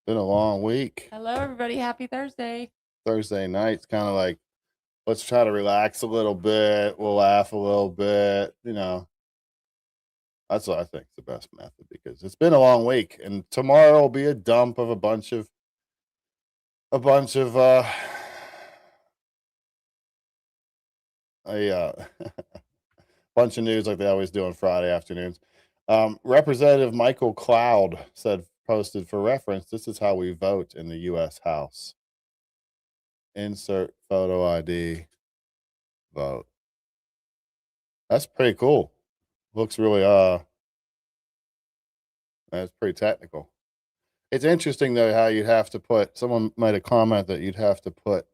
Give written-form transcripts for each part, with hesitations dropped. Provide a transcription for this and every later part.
Been a long week. Hello, everybody. Happy Thursday. Thursday night's kind of like, let's try to relax a little bit. We'll laugh a little bit. That's what I think is the best method because it's been a long week, and tomorrow will be a dump of a bunch of a bunch of news like they always do on Friday afternoons. Representative Michael Cloud posted for reference, this is how we vote in the U.S. House. Insert photo ID, vote. That's pretty cool. Looks really that's pretty technical. It's interesting though how you'd have to put someone made a comment that you'd have to put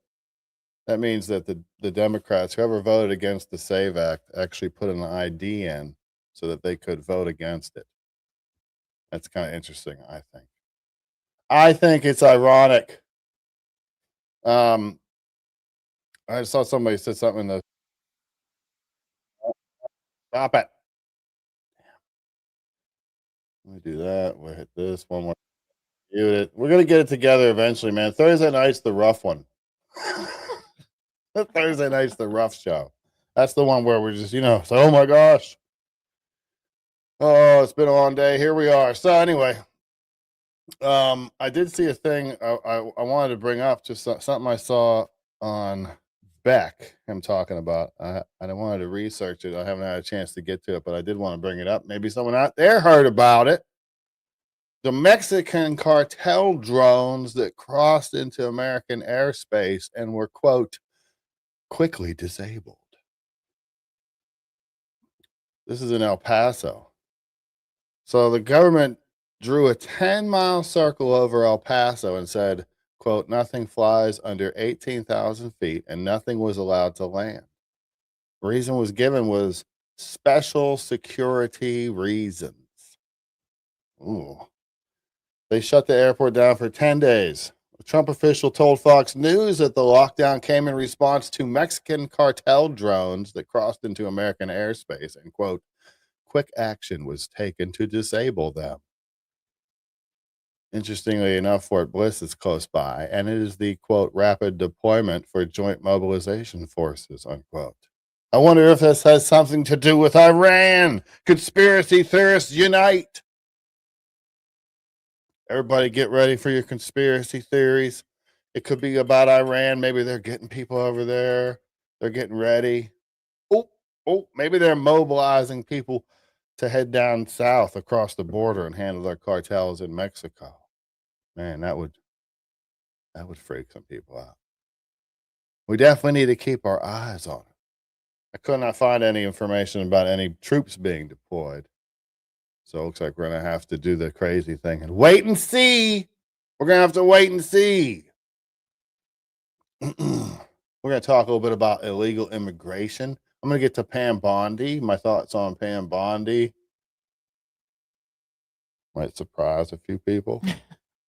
that means that the Democrats, whoever voted against the SAVE Act, actually put an ID in so that they could vote against it. That's kind of interesting, I think. I think it's ironic. I saw somebody said something in the Stop it. Let me do that. We'll hit this one more. Mute it. We're gonna get it together eventually, man. Thursday night's the rough one. Thursday night's the rough show. That's the one where we're just, oh my gosh. Oh, it's been a long day. Here we are. So anyway, I did see a thing I wanted to bring up, just something I saw on Beck, him talking about. I wanted to research it. I haven't had a chance to get to it, but I did want to bring it up. Maybe someone out there heard about it. The Mexican cartel drones that crossed into American airspace and were, quote, quickly disabled. This is in El Paso. So the government drew a 10-mile circle over El Paso and said, quote, nothing flies under 18,000 feet and nothing was allowed to land. The reason was given was special security reasons. Ooh. They shut the airport down for 10 days. A Trump official told Fox News that the lockdown came in response to Mexican cartel drones that crossed into American airspace and, quote, quick action was taken to disable them. Interestingly enough, Fort Bliss is close by, and it is the, quote, rapid deployment for joint mobilization forces, unquote. I wonder if this has something to do with Iran. Conspiracy theorists unite. Everybody get ready for your conspiracy theories. It could be about Iran. Maybe they're getting people over there. They're getting ready. Oh, maybe they're mobilizing people to head down south across the border and handle their cartels in Mexico. Man, that would freak some people out. We definitely need to keep our eyes on it. I could not find any information about any troops being deployed. So it looks like we're going to have to do the crazy thing and wait and see. We're going to have to wait and see. We're going to talk a little bit about illegal immigration. I'm going to get to Pam Bondi. My thoughts on Pam Bondi might surprise a few people.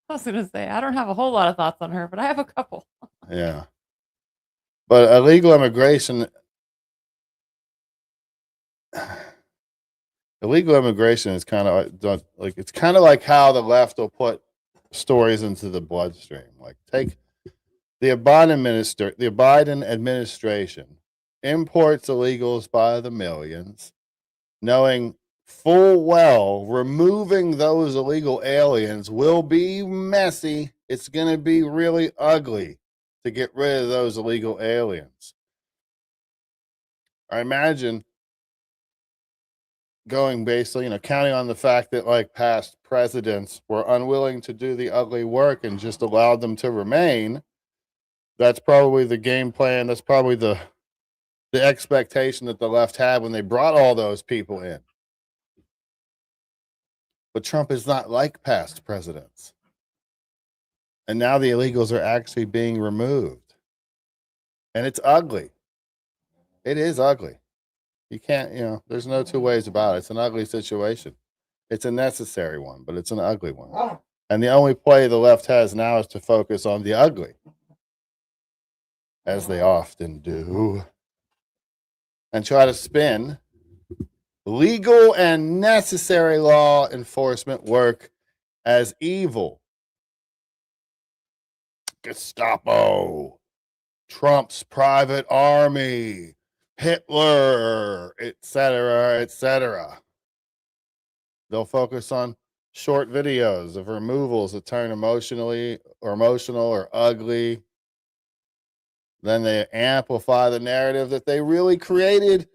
I was going to say, I don't have a whole lot of thoughts on her, but I have a couple. Yeah. But illegal immigration is kind of like, it's kind of like how the left will put stories into the bloodstream. Like, take the Biden administration imports illegals by the millions, knowing full well removing those illegal aliens will be messy. It's going to be really ugly to get rid of those illegal aliens. I imagine going basically, counting on the fact that like past presidents were unwilling to do the ugly work and just allowed them to remain. That's probably the game plan. That's probably the expectation that the left had when they brought all those people in. But Trump is not like past presidents. And now the illegals are actually being removed. And it's ugly. It is ugly. You can't, there's no two ways about it. It's an ugly situation. It's a necessary one, but it's an ugly one. And the only play the left has now is to focus on the ugly, as they often do, and try to spin legal and necessary law enforcement work as evil. Gestapo, Trump's private army, Hitler, etc., etc. They'll focus on short videos of removals that turn emotional or ugly. Then they amplify the narrative that they really created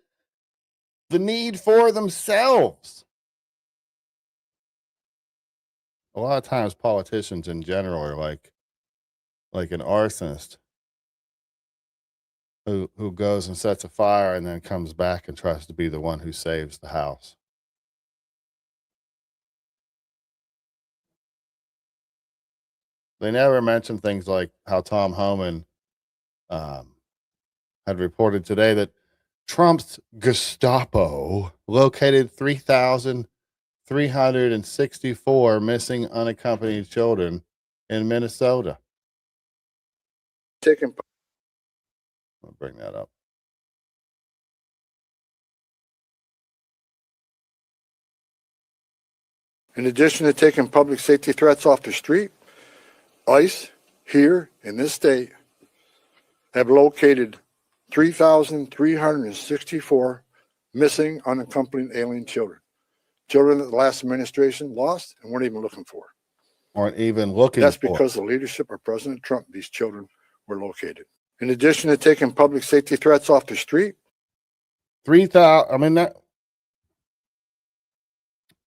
the need for themselves. A lot of times politicians in general are like an arsonist who goes and sets a fire and then comes back and tries to be the one who saves the house. They never mention things like how Tom Homan had reported today that Trump's Gestapo located 3,364 missing unaccompanied children in Minnesota. I'll bring that up. In addition to taking public safety threats off the street, ICE here in this state have located 3,364 missing unaccompanied alien children. Children that the last administration lost and weren't even looking for. Aren't even looking That's for. because of the leadership of President Trump, these children were located. In addition to taking public safety threats off the street, 3,000. I mean, that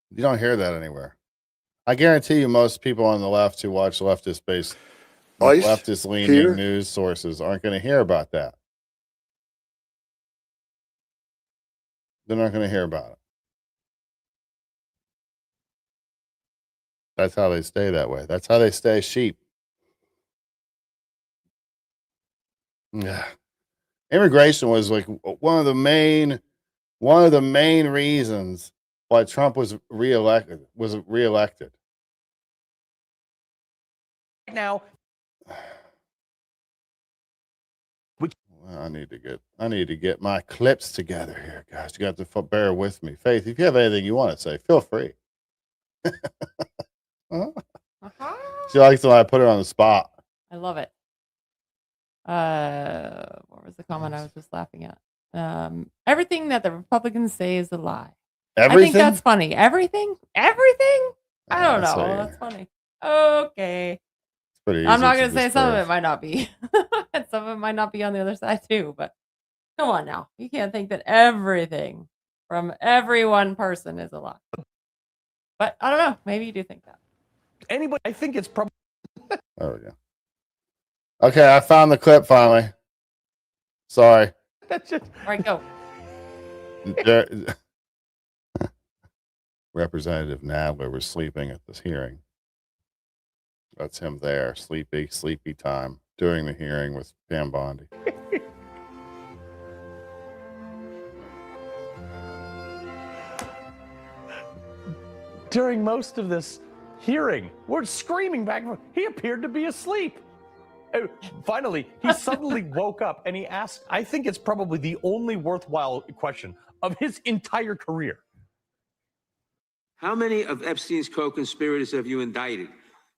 you don't hear that anywhere. I guarantee you, most people on the left who watch leftist-based, ICE leftist-leaning here news sources aren't going to hear about that. They're not going to hear about it. That's how they stay that way. That's how they stay sheep. Yeah. Immigration was like one of the main reasons why Trump was reelected. Now, I need to get my clips together here, guys. You got to bear with me. Faith, if you have anything you want to say, feel free. She likes when I put her on the spot. I love it. What was the comment I was just laughing at? Everything that the Republicans say is a lie. Everything? I think that's funny. Everything? I don't know. So, That's funny. Okay. It's pretty easy I'm not going to say disprove. some of it might not be. And some of it might not be on the other side too. But come on now. You can't think that everything from every one person is a lie. But I don't know. Maybe you do think that. anybody, I think it's probably. There we go. Okay, I found the clip finally. Sorry. That's just. All right, go. Representative Nadler was sleeping at this hearing. That's him there, sleepy time during the hearing with Pam Bondi. During most of this hearing, we're screaming back and forth. He appeared to be asleep. Finally, he suddenly woke up and he asked, I think it's probably the only worthwhile question of his entire career. How many of Epstein's co-conspirators have you indicted?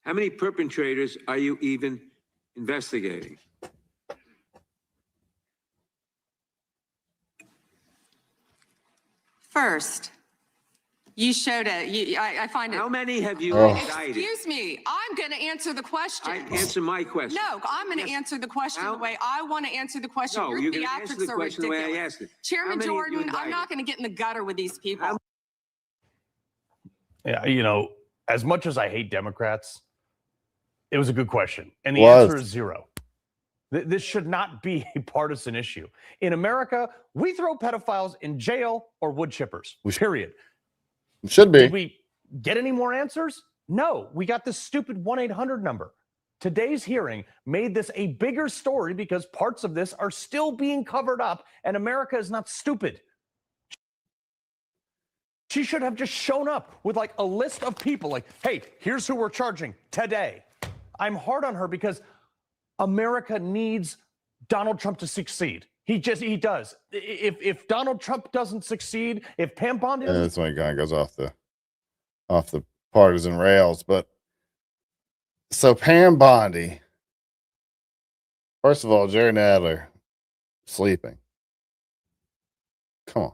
How many perpetrators are you even investigating? First, you showed it. I find it. How many have you Oh. indicted? Excuse me. I'm going to answer the question. Answer my question. No, I'm going to answer the question How? the way I want to answer the question. No, Your you're going to answer the theatrics are question the way I ridiculous. asked it. How Chairman many have you Jordan, I'm indicted? not going to get in the gutter with these people. Yeah, you know, as much as I hate Democrats, it was a good question. And the Was. answer is zero. This should not be a partisan issue. In America, we throw pedophiles in jail or wood chippers, period. It should be. Did we get any more answers? No, we got this stupid 1-800 number. Today's hearing made this a bigger story because parts of this are still being covered up, and America is not stupid. She should have just shown up with like a list of people like, hey, here's who we're charging today. I'm hard on her because America needs Donald Trump to succeed. He does. If Donald Trump doesn't succeed, if Pam Bondi Yeah, doesn't, that's when it kind of goes off the partisan rails. But so Pam Bondi, first of all, Jerry Nadler sleeping. Come on.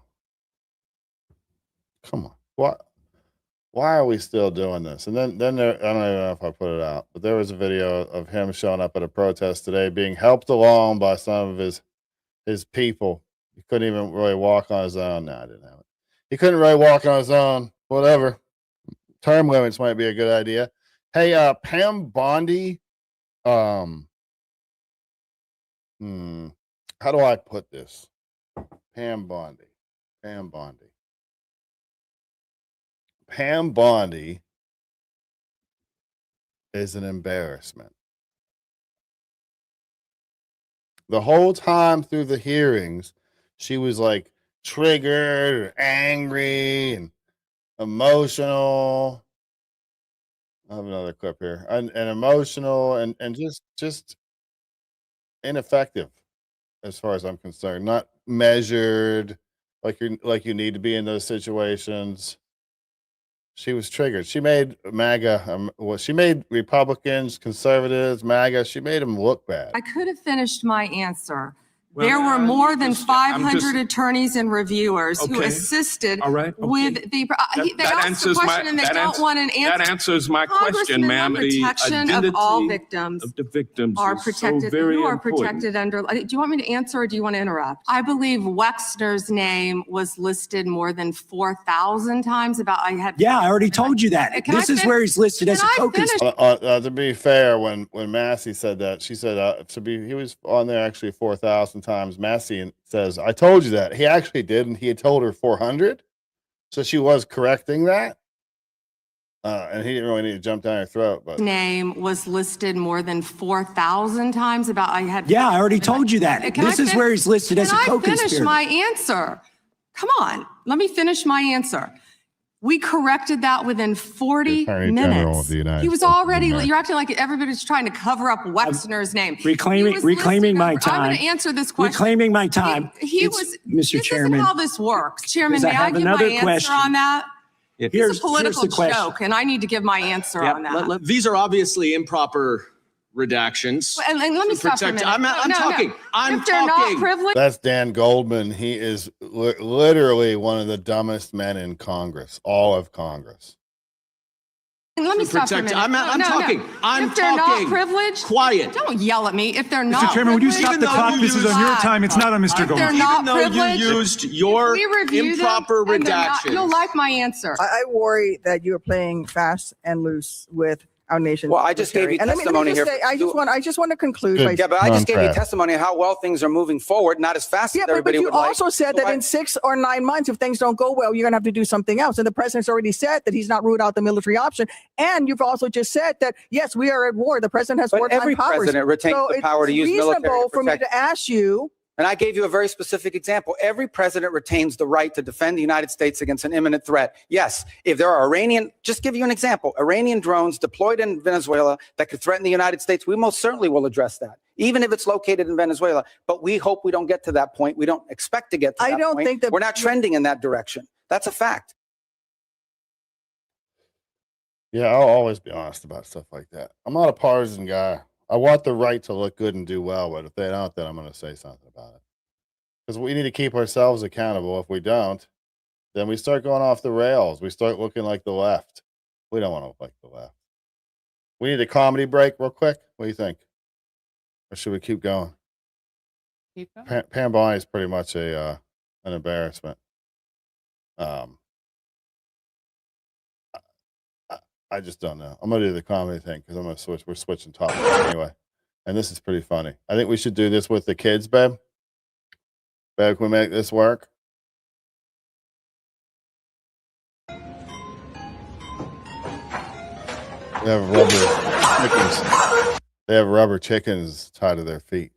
Why are we still doing this? And then there, I don't even know if I put it out, but there was a video of him showing up at a protest today, being helped along by some of his people. He couldn't even really walk on his own. No, I didn't have it. He couldn't really walk on his own. Whatever. Term limits might be a good idea. Hey, Pam Bondi. How do I put this? Pam Bondi. Pam Bondi is an embarrassment. The whole time through the hearings, she was like triggered or angry and emotional. I have another clip here. And emotional and just ineffective as far as I'm concerned. Not measured like you need to be in those situations. She was triggered. She made MAGA, she made Republicans, conservatives, MAGA, she made them look bad. I could have finished my answer. Well, There were more you than just- I'm 500 just- attorneys and reviewers who Okay. assisted All right, okay. with the, they asked the question and they don't want an answer. That answers my question, Congressman, ma'am. the The protection of all identity victims of the victims are is protected. so very You are important. protected under, do you want me to answer or do you want to interrupt? I believe Wexner's name was listed more than 4,000 times about, I had. Yeah, I already told you that. Can I This is fin- where he's listed as a Can I co-conspirator. finish? To be fair, when Massey said that, she said he was on there actually 4,000 times. Massey says, "I told you that." He actually did, and he had told her 400, so she was correcting that. And he didn't really need to jump down her throat, but Name was listed more than 4,000 times about, I had. Yeah, I already told you that. Can This I is fin- where he's listed as a Can I finish co-conspirator. my answer? Come on, let me finish my answer. We corrected that within 40 Attorney General minutes. of the United He was States of already, America. you're acting like everybody's trying to cover up Wexner's name. reclaiming- He was reclaiming listed my over- I'm time. going to answer this question. Reclaiming my time. He It's- was, Mr. this Chairman. isn't how this works. Chairman, Because I may I have give my another answer question. on that? It's Here's a political the question. joke, and I need to give my answer on that. These are obviously improper redactions. And let me to stop for a protect- minute. I'm talking. I'm If they're not talking. privileged, that's Dan Goldman. He is literally one of the dumbest men in Congress, all of Congress. let me to stop for a protect- minute. I'm talking. I'm If they're not talking. privileged, Quiet. don't yell at me. If they're not Chairman, would you stop privileged, the clock? This is on your time. It's not on Mr. If they're Goldman. not Even though you privileged, used your we review them improper and they're not- redactions. You'll like my answer. I worry that you're playing fast and loose with our nation. Well, I just gave you And let me testimony just here. say, I just want to conclude Good. by Yeah, but I just gave you Contrast. testimony of how well things are moving forward, not as fast yeah, as but everybody you would like. also said that in 6 or 9 months, if things don't go well, you're going to have to do something else. And the president's already said that he's not ruled out the military option. And you've also just said that, yes, we are at war. The president has But wartime every powers. president retains So the power to use military to reasonable for me protect. to ask you, And I gave you a very specific example. Every president retains the right to defend the United States against an imminent threat. Yes, if there are just give you an example, Iranian drones deployed in Venezuela that could threaten the United States, we most certainly will address that, even if it's located in Venezuela. But we hope we don't get to that point. We don't expect to get to that I don't point. think that- We're not trending in that direction. That's a fact. Yeah, I'll always be honest about stuff like that. I'm not a partisan guy. I want the right to look good and do well, but if they don't, then I'm going to say something about it. Because we need to keep ourselves accountable. If we don't, then we start going off the rails. We start looking like the left. We don't want to look like the left. We need a comedy break real quick. What do you think? Or should we keep going? Keep going. Pam Bondi is pretty much an embarrassment. I just don't know. I'm gonna do the comedy thing because I'm gonna switch. We're switching topics anyway, and this is pretty funny. I think we should do this with the kids, babe. Babe, can we make this work? They have rubber chickens. They have rubber chickens tied to their feet.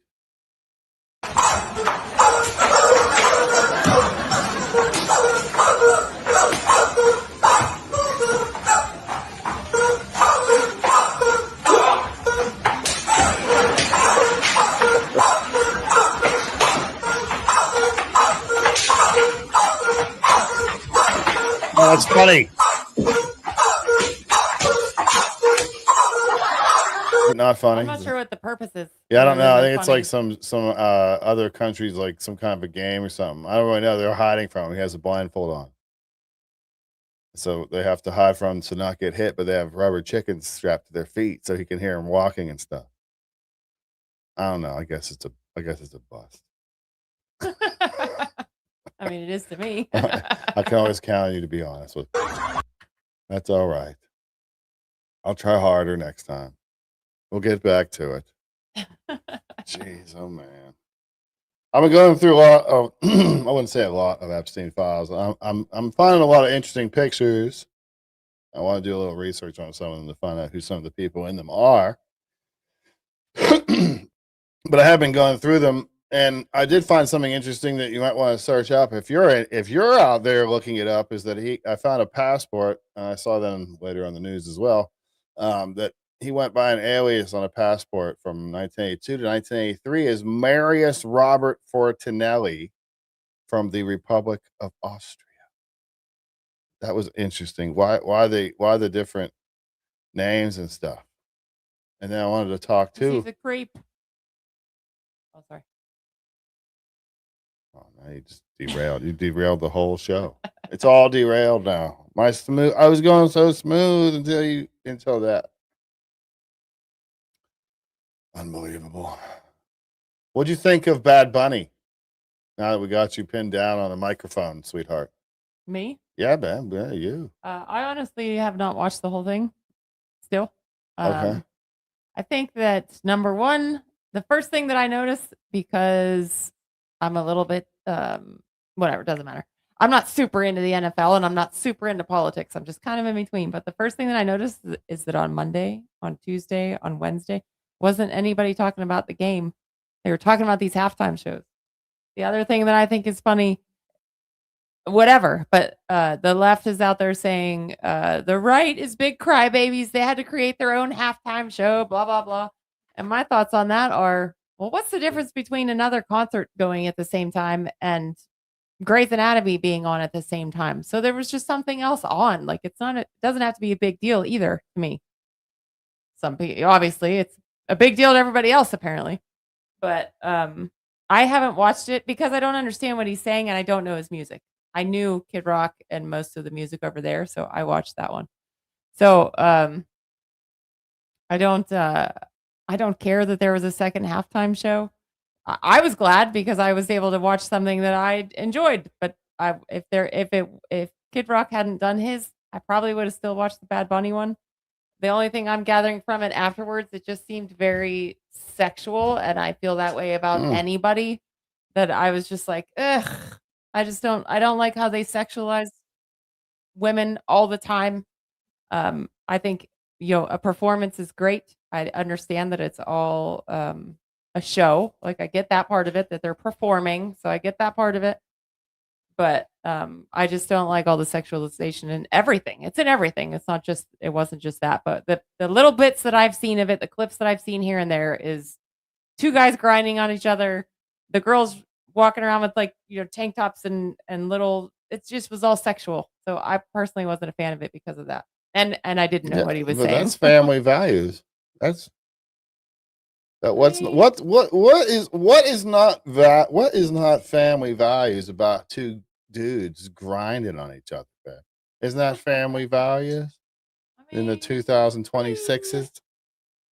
Oh, that's funny. Not funny. I'm not sure what the purpose is. Yeah, I don't other know. I than think it's funny. like some other countries, like some kind of a game or something. I don't really know. They're hiding from him. He has a blindfold on, so they have to hide from him to not get hit. But they have rubber chickens strapped to their feet so he can hear him walking and stuff. I don't know. I guess it's a bust. I mean, it is to me. I can always count on you to be honest with me. That's all right. I'll try harder next time. We'll get back to it. Jeez, oh man. I've been going through a lot of I wouldn't say a lot of Epstein files. I'm finding a lot of interesting pictures. I want to do a little research on some of them to find out who some of the people in them are. But I have been going through them, and I did find something interesting that you might want to search up if you're out there looking it up. Is that I found a passport, and I saw them later on the news as well. That he went by an alias on a passport from 1982 to 1983 as Marius Robert Fortinelli from the Republic of Austria. That was interesting. Why the different names and stuff. And then I wanted to talk 'Cause too. he's a creep. Oh, sorry. Oh, now you just derailed. You derailed the whole show. It's all derailed now. I was going so smooth until that. Unbelievable. What'd you think of Bad Bunny? Now that we got you pinned down on the microphone, sweetheart. Me? Yeah, man. Yeah, you. I honestly have not watched the whole thing still. Okay. I think that number one, the first thing that I noticed, because I'm a little bit, whatever, doesn't matter. I'm not super into the NFL and I'm not super into politics. I'm just kind of in between. But the first thing that I noticed is that on Monday, on Tuesday, on Wednesday, wasn't anybody talking about the game. They were talking about these halftime shows. The other thing that I think is funny, whatever, but the left is out there saying the right is big crybabies. They had to create their own halftime show, blah, blah, blah. And my thoughts on that are, well, what's the difference between another concert going at the same time and Grey's Anatomy being on at the same time? So there was just something else on. Like, it doesn't have to be a big deal either to me. Some people, obviously, it's a big deal to everybody else, apparently. But I haven't watched it because I don't understand what he's saying and I don't know his music. I knew Kid Rock and most of the music over there, so I watched that one. So I don't care that there was a second halftime show. I was glad because I was able to watch something that I enjoyed. But if Kid Rock hadn't done his, I probably would have still watched the Bad Bunny one. The only thing I'm gathering from it afterwards, it just seemed very sexual, and I feel that way about anybody. That I was just like, ugh. I don't like how they sexualize women all the time. I think, a performance is great. I understand that it's all a show. Like, I get that part of it, that they're performing. So I get that part of it. But I just don't like all the sexualization in everything. It's in everything. It wasn't just that. But the little bits that I've seen of it, the clips that I've seen here and there is two guys grinding on each other. The girls walking around with tank tops and little, it just was all sexual. So I personally wasn't a fan of it because of that. And I didn't know what he was saying. That's family values. What is not family values about two dudes grinding on each other? Man? Isn't that family values in the 2026s?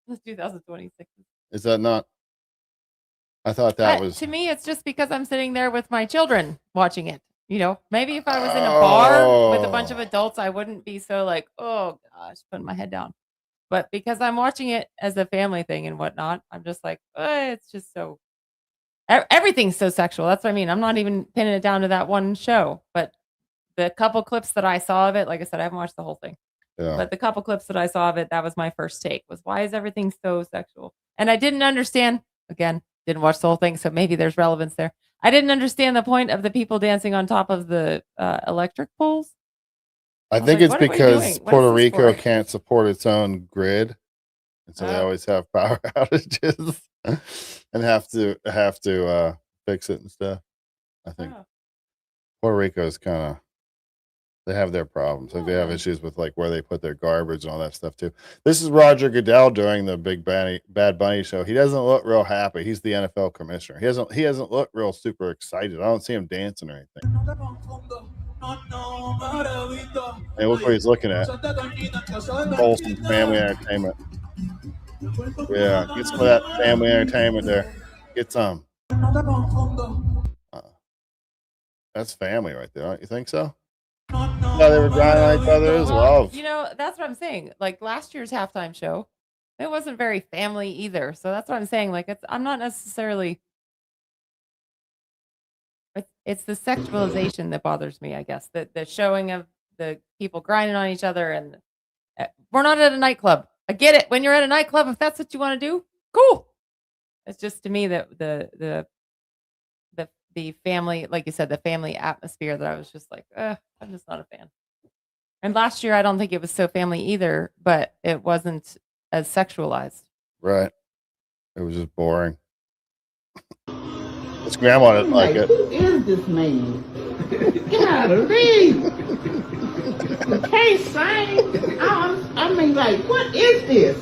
The 2026s. Is that not? I thought that was. To me, it's just because I'm sitting there with my children watching it. Maybe if I was in a bar with a bunch of adults, I wouldn't be so like, oh gosh, putting my head down. But because I'm watching it as a family thing and whatnot, I'm just like, it's just so, everything's so sexual. That's what I mean. I'm not even pinning it down to that one show. But the couple clips that I saw of it, like I said, I haven't watched the whole thing. Yeah. But the couple clips that I saw of it, that was my first take, was why is everything so sexual? And I didn't understand, again, didn't watch the whole thing, so maybe there's relevance there. I didn't understand the point of the people dancing on top of the electric poles. I think it's because Puerto Rico for? can't support its own grid, and so they always have power outages and have to fix it and stuff. I think Puerto Rico is kind of, they have their problems. Like, they have issues with where they put their garbage and all that stuff too. This is Roger Goodell during the Bad Bunny show. He doesn't look real happy. He's the NFL commissioner. He hasn't looked real super excited. I don't see him dancing or anything. And look what he's looking at. Wholesome family entertainment. Yeah, get some of that family entertainment there. Get some. That's family right there. Don't you think so? Yeah, they were grinding on each other as well. That's what I'm saying. Like, last year's halftime show, it wasn't very family either. So that's what I'm saying. Like, I'm not necessarily. It's the sexualization that bothers me, I guess. The showing of the people grinding on each other, and we're not at a nightclub. I get it. When you're at a nightclub, if that's what you want to do, cool. It's just, to me, that the family, like you said, the family atmosphere, that I was just like, I'm just not a fan. And last year, I don't think it was so family either, but it wasn't as sexualized. Right. It was just boring. His grandma didn't like it. Who is this man? Golly. Can't sing. I mean, like, what is this?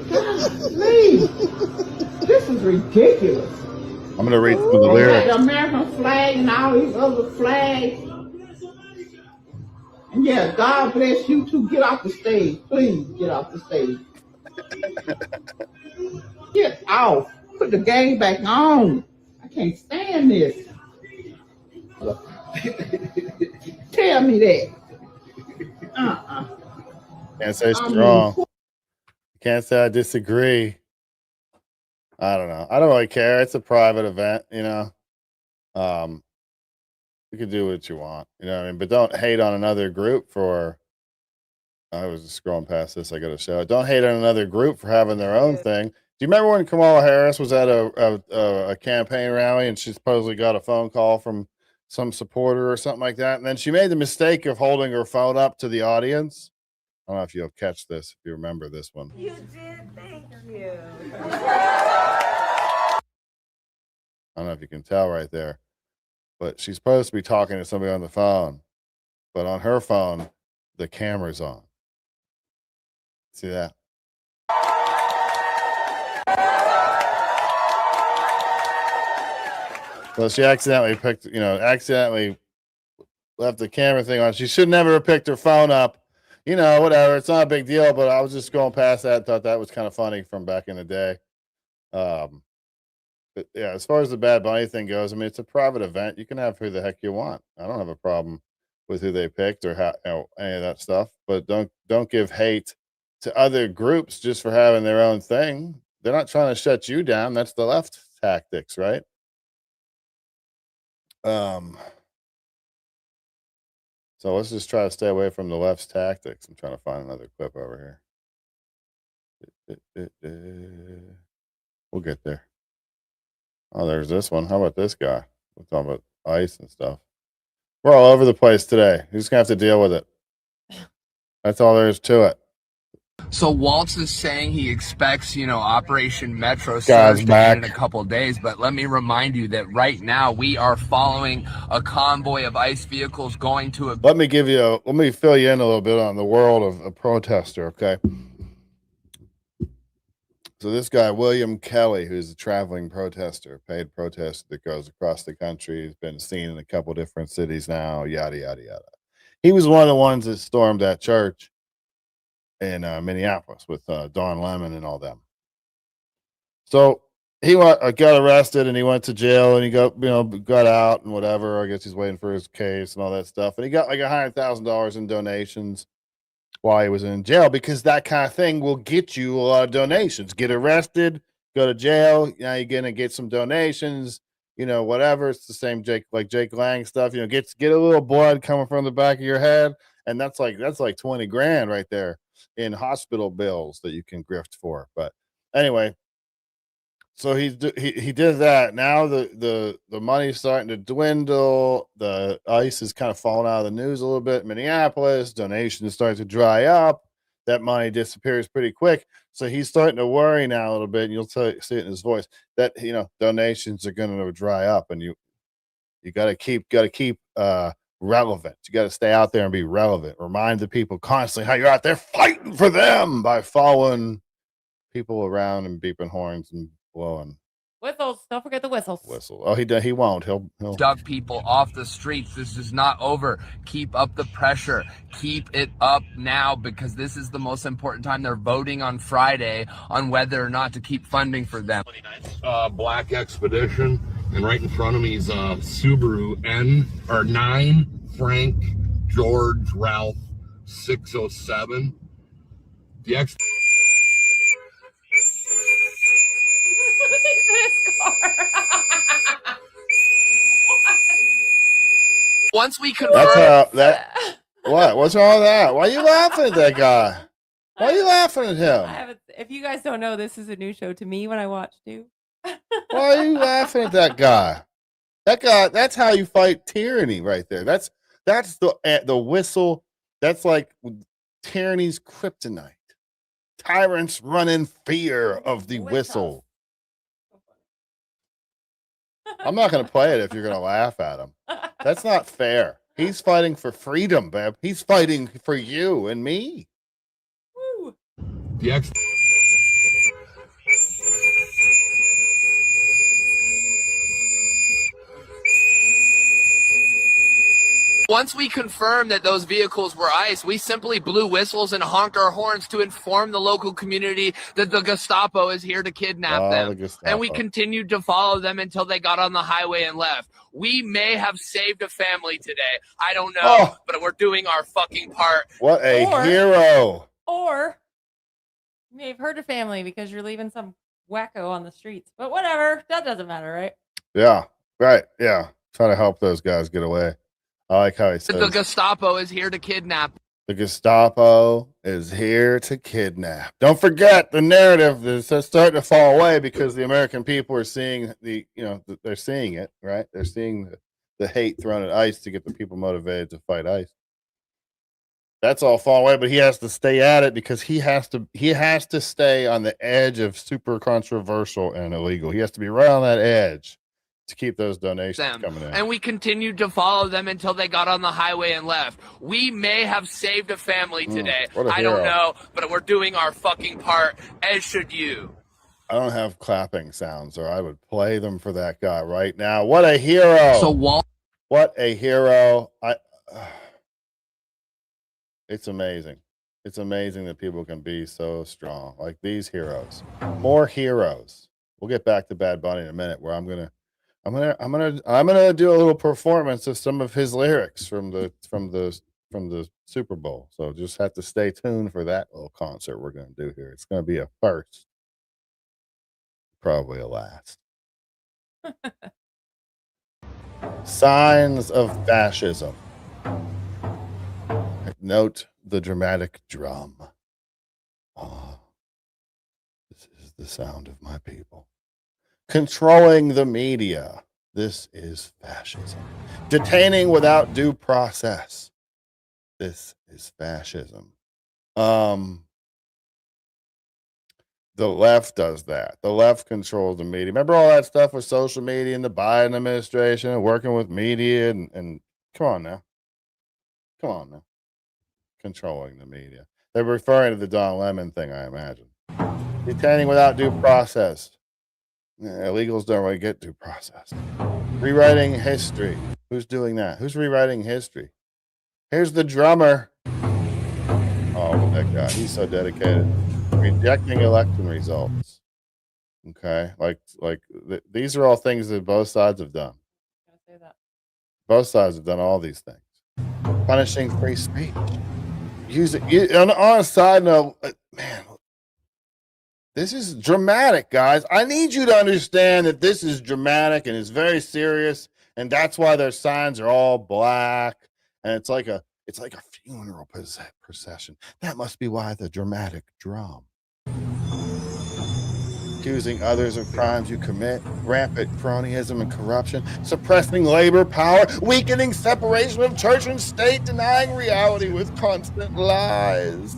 Golly. This is ridiculous. I'm gonna read some of the They got lyrics. the American flag and all these other flags. And yeah, God bless you too. Get off the stage. Please get off the stage. Get off. Put the game back on. I can't stand this. Tell me that. Can't say she's wrong. Can't say I disagree. I don't know. I don't really care. It's a private event, you know. You can do what you want, you know what I mean? But don't hate on another group for. I was just scrolling past this. I got to show it. Don't hate on another group for having their own thing. Do you remember when Kamala Harris was at a campaign rally and she supposedly got a phone call from some supporter or something like that? And then she made the mistake of holding her phone up to the audience. I don't know if you'll catch this, if you remember this one. You did, thank you. I don't know if you can tell right there, but she's supposed to be talking to somebody on the phone, but on her phone, the camera's on. See that? So she accidentally accidentally left the camera thing on. She should never have picked her phone up. You know, whatever. It's not a big deal, but I was just going past that. Thought that was kind of funny from back in the day. But yeah, as far as the Bad Bunny thing goes, I mean, it's a private event. You can have who the heck you want. I don't have a problem with who they picked or how, any of that stuff. But don't give hate to other groups just for having their own thing. They're not trying to shut you down. That's the left tactics, right? So let's just try to stay away from the left's tactics. I'm trying to find another clip over here. We'll get there. Oh, there's this one. How about this guy? We're talking about ICE and stuff. We're all over the place today. You're just gonna have to deal with it. That's all there is to it. So Waltz is saying he expects, Operation Metro Guy's surge to back. end in a couple of days. But let me remind you that right now we are following a convoy of ICE vehicles going to a. Let me fill you in a little bit on the world of a protester, okay? So this guy, William Kelly, who's a traveling protester, paid protester that goes across the country, has been seen in a couple different cities now, yada, yada, yada. He was one of the ones that stormed that church in Minneapolis with Don Lemon and all them. So he got arrested and he went to jail and he got out and whatever. I guess he's waiting for his case and all that stuff. And he got like $100,000 in donations while he was in jail, because that kind of thing will get you a lot of donations. Get arrested, go to jail. Now you're gonna get some donations, whatever. It's the same Jake Lang stuff. Get a little blood coming from the back of your head, and that's like 20 grand right there in hospital bills that you can grift for. But anyway, so he did that. Now the money's starting to dwindle. The ICE is kind of falling out of the news a little bit. Minneapolis donations start to dry up. That money disappears pretty quick. So he's starting to worry now a little bit. And you'll see it in his voice that donations are going to dry up, and you got to keep relevant. You got to stay out there and be relevant. Remind the people constantly how you're out there fighting for them by following people around and beeping horns and blowing whistles. Don't forget the whistles. Oh, he won't. He'll dug people off the streets. This is not over. Keep up the pressure. Keep it up now, because this is the most important time. They're voting on Friday on whether or not to keep funding for them. Black Expedition, and right in front of me is a Subaru 9 Frank George Ralph 607. The Once we confirm what's wrong with that? Why are you laughing at that guy? Why are you laughing at him? If you guys don't know, this is a new show to me when I watch too. Why are you laughing at that guy? That guy, that's how you fight tyranny right there. That's the whistle. That's like tyranny's kryptonite. Tyrants run in fear of the whistle. I'm not going to play it if you're going to laugh at him. That's not fair. He's fighting for freedom, babe. He's fighting for you and me. Woo. The ex. Once we confirmed that those vehicles were ICE, we simply blew whistles and honked our horns to inform the local community that the Gestapo is here to kidnap them. And we continued to follow them until they got on the highway and left. We may have saved a family today. I don't know, but we're doing our fucking part. What a hero. Or you may have hurt a family because you're leaving some wacko on the streets. But whatever. That doesn't matter, right? Yeah, right. Yeah. Trying to help those guys get away. I like how he says The Gestapo is here to kidnap. the Gestapo is here to kidnap. Don't forget the narrative is starting to fall away because the American people are seeing they're seeing it, right? They're seeing the hate thrown at ICE to get the people motivated to fight ICE. That's all falling away, but he has to stay at it because he has to stay on the edge of super controversial and illegal. He has to be right on that edge to keep those donations coming in. And we continued to follow them until they got on the highway and left. We may have saved a family today. I don't know, but we're doing our fucking part, as should you. I don't have clapping sounds, or I would play them for that guy right now. What a hero! What a hero! It's amazing. It's amazing that people can be so strong, like these heroes. More heroes. We'll get back to Bad Bunny in a minute, where I'm gonna do a little performance of some of his lyrics from the Super Bowl. So just have to stay tuned for that little concert we're gonna do here. It's gonna be a first, probably a last. Signs of fascism. Note the dramatic drum. This is the sound of my people. Controlling the media. This is fascism. Detaining without due process. This is fascism. The left does that. The left controls the media. Remember all that stuff with social media and the Biden administration and working with media and come on now. Come on now. Controlling the media. They're referring to the Don Lemon thing, I imagine. Detaining without due process. Illegals don't really get due process. Rewriting history. Who's doing that? Who's rewriting history? Here's the drummer. Oh, that guy. He's so dedicated. Rejecting election results. Okay. These are all things that both sides have done. Both sides have done all these things. Punishing free speech. On a side note, man, this is dramatic, guys. I need you to understand that this is dramatic and it's very serious, and that's why their signs are all black, and it's like a funeral procession. That must be why the dramatic drum. Accusing others of crimes you commit, rampant cronyism and corruption, suppressing labor power, weakening separation of church and state, denying reality with constant lies,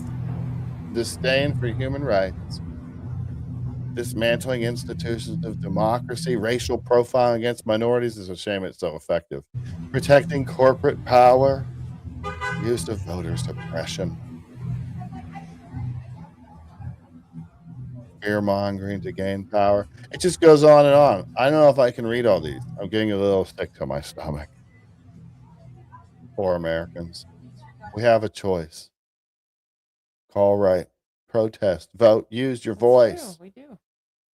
disdain for human rights, dismantling institutions of democracy, racial profiling against minorities. Is a shame it's so effective, protecting corporate power, use of voter suppression, fear-mongering to gain power. It just goes on and on. I don't know if I can read all these. I'm getting a little sick to my stomach. Poor Americans. We have a choice. Call right. Protest. Vote. Use your voice. We do.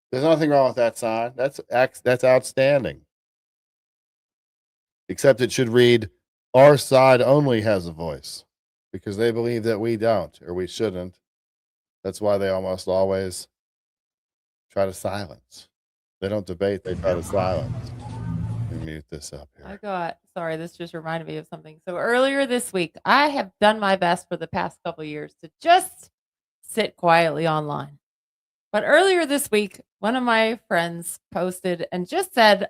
There's nothing wrong with that sign. That's outstanding. Except it should read, our side only has a voice. Because they believe that we don't, or we shouldn't. That's why they almost always try to silence. They don't debate, they try to silence. Let me mute this up here. Sorry, this just reminded me of something. So earlier this week, I have done my best for the past couple of years to just sit quietly online. But earlier this week, one of my friends posted and just said,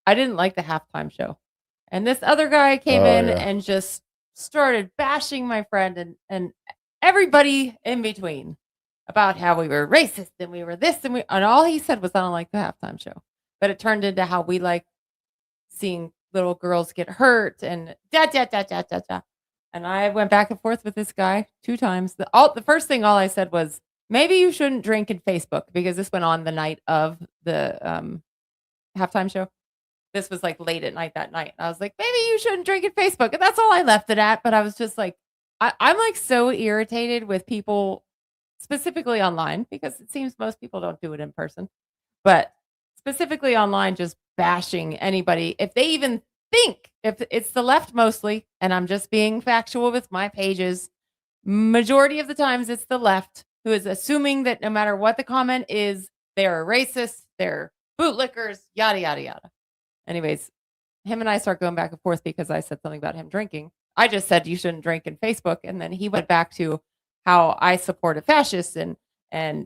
I didn't like the halftime show. And this other guy came in and just started bashing my friend and everybody in between about how we were racist and we were this and all he said was, I don't like the halftime show. But it turned into how we like seeing little girls get hurt and da da da da da da. And I went back and forth with this guy 2 times. The first thing all I said was, maybe you shouldn't drink in Facebook, because this went on the night of the halftime show. This was like late at night that night. I was like, maybe you shouldn't drink in Facebook. And that's all I left it at. But I was just like, I'm like so irritated with people, specifically online, because it seems most people don't do it in person, but specifically online, just bashing anybody. If they even think, if it's the left mostly, and I'm just being factual with my pages, majority of the times it's the left who is assuming that no matter what the comment is, they're racist, they're bootlickers, yada, yada, yada. Anyways, him and I start going back and forth because I said something about him drinking. I just said you shouldn't drink in Facebook. And then he went back to how I support a fascist and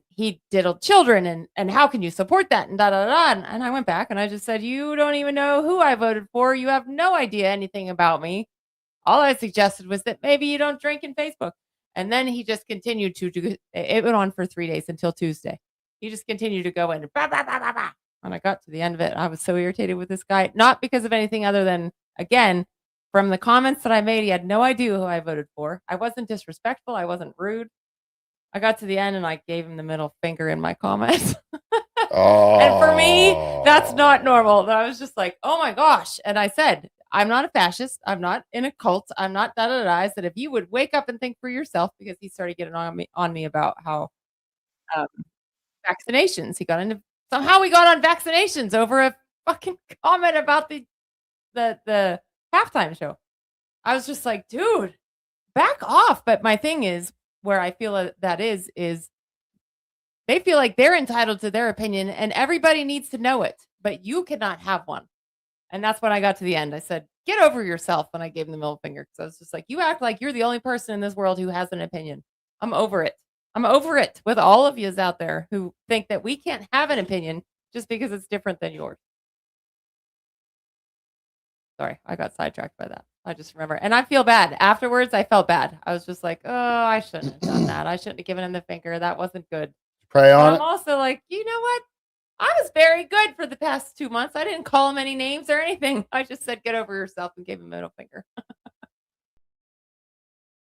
he diddled children and how can you support that and da da da. And I went back and I just said, you don't even know who I voted for. You have no idea anything about me. All I suggested was that maybe you don't drink in Facebook. And then he just continued to do it. Went on for 3 days until Tuesday. He just continued to go in and bah, bah, bah, bah, bah. When I got to the end of it, I was so irritated with this guy, not because of anything other than, again, from the comments that I made, he had no idea who I voted for. I wasn't disrespectful. I wasn't rude. I got to the end and I gave him the middle finger in my comments. And for me, that's not normal. But I was just like, oh my gosh. And I said, I'm not a fascist. I'm not in a cult. I'm not da da da. I said, if you would wake up and think for yourself, because he started getting on me about how vaccinations. Somehow we got on vaccinations over a fucking comment about the halftime show. I was just like, dude, back off. But my thing is, where I feel that is they feel like they're entitled to their opinion and everybody needs to know it, but you cannot have one. And that's when I got to the end. I said, get over yourself. And I gave him the middle finger because I was just like, you act like you're the only person in this world who has an opinion. I'm over it. I'm over it with all of yous out there who think that we can't have an opinion just because it's different than yours. Sorry, I got sidetracked by that. I just remember. And I feel bad. Afterwards, I felt bad. I was just like, oh, I shouldn't have done that. I shouldn't have given him the finger. That wasn't good. Pray on I'm also like, you know what? I was very good for the past 2 months. I didn't call him any names or anything. I just said, get over yourself and gave him a middle finger.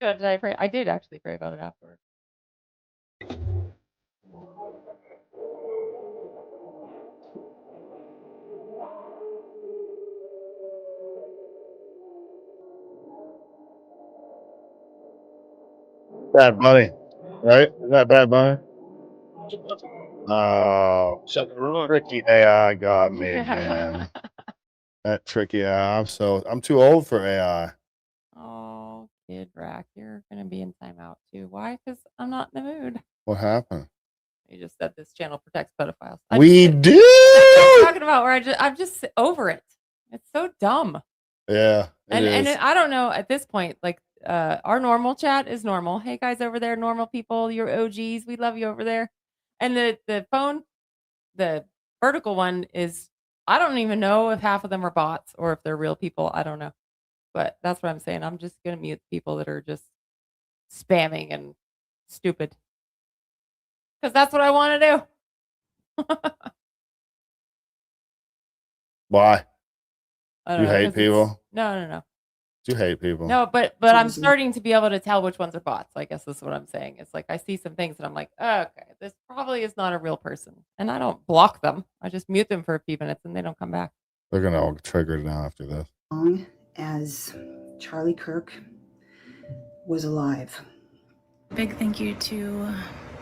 Good. Did I pray? I did actually pray about it afterwards. Bad Bunny, right? Is that Bad Bunny? Oh, tricky AI got me again. That tricky AI. I'm too old for AI. Oh, Kid Rack, you're gonna be in timeout too. Why? Because I'm not in the mood. What happened? You just said this channel protects pedophiles. We do. I'm talking about where I'm just over it. It's so dumb. Yeah, and I don't know at this point. Like our normal chat is normal. Hey guys over there, normal people, you're OGs. We love you over there. And the phone, the vertical one is. I don't even know if half of them are bots or if they're real people. I don't know. But that's what I'm saying. I'm just going to mute people that are just spamming and stupid. Because that's what I want to do. Why? I You don't know, hate 'cause it's- people? No. You hate people? No, but I'm starting to be able to tell which ones are bots. I guess that's what I'm saying. It's like I see some things and I'm like, oh, okay, this probably is not a real person. And I don't block them. I just mute them for a few minutes and they don't come back. They're gonna all get triggered now after this. As Charlie Kirk was alive. Big thank you to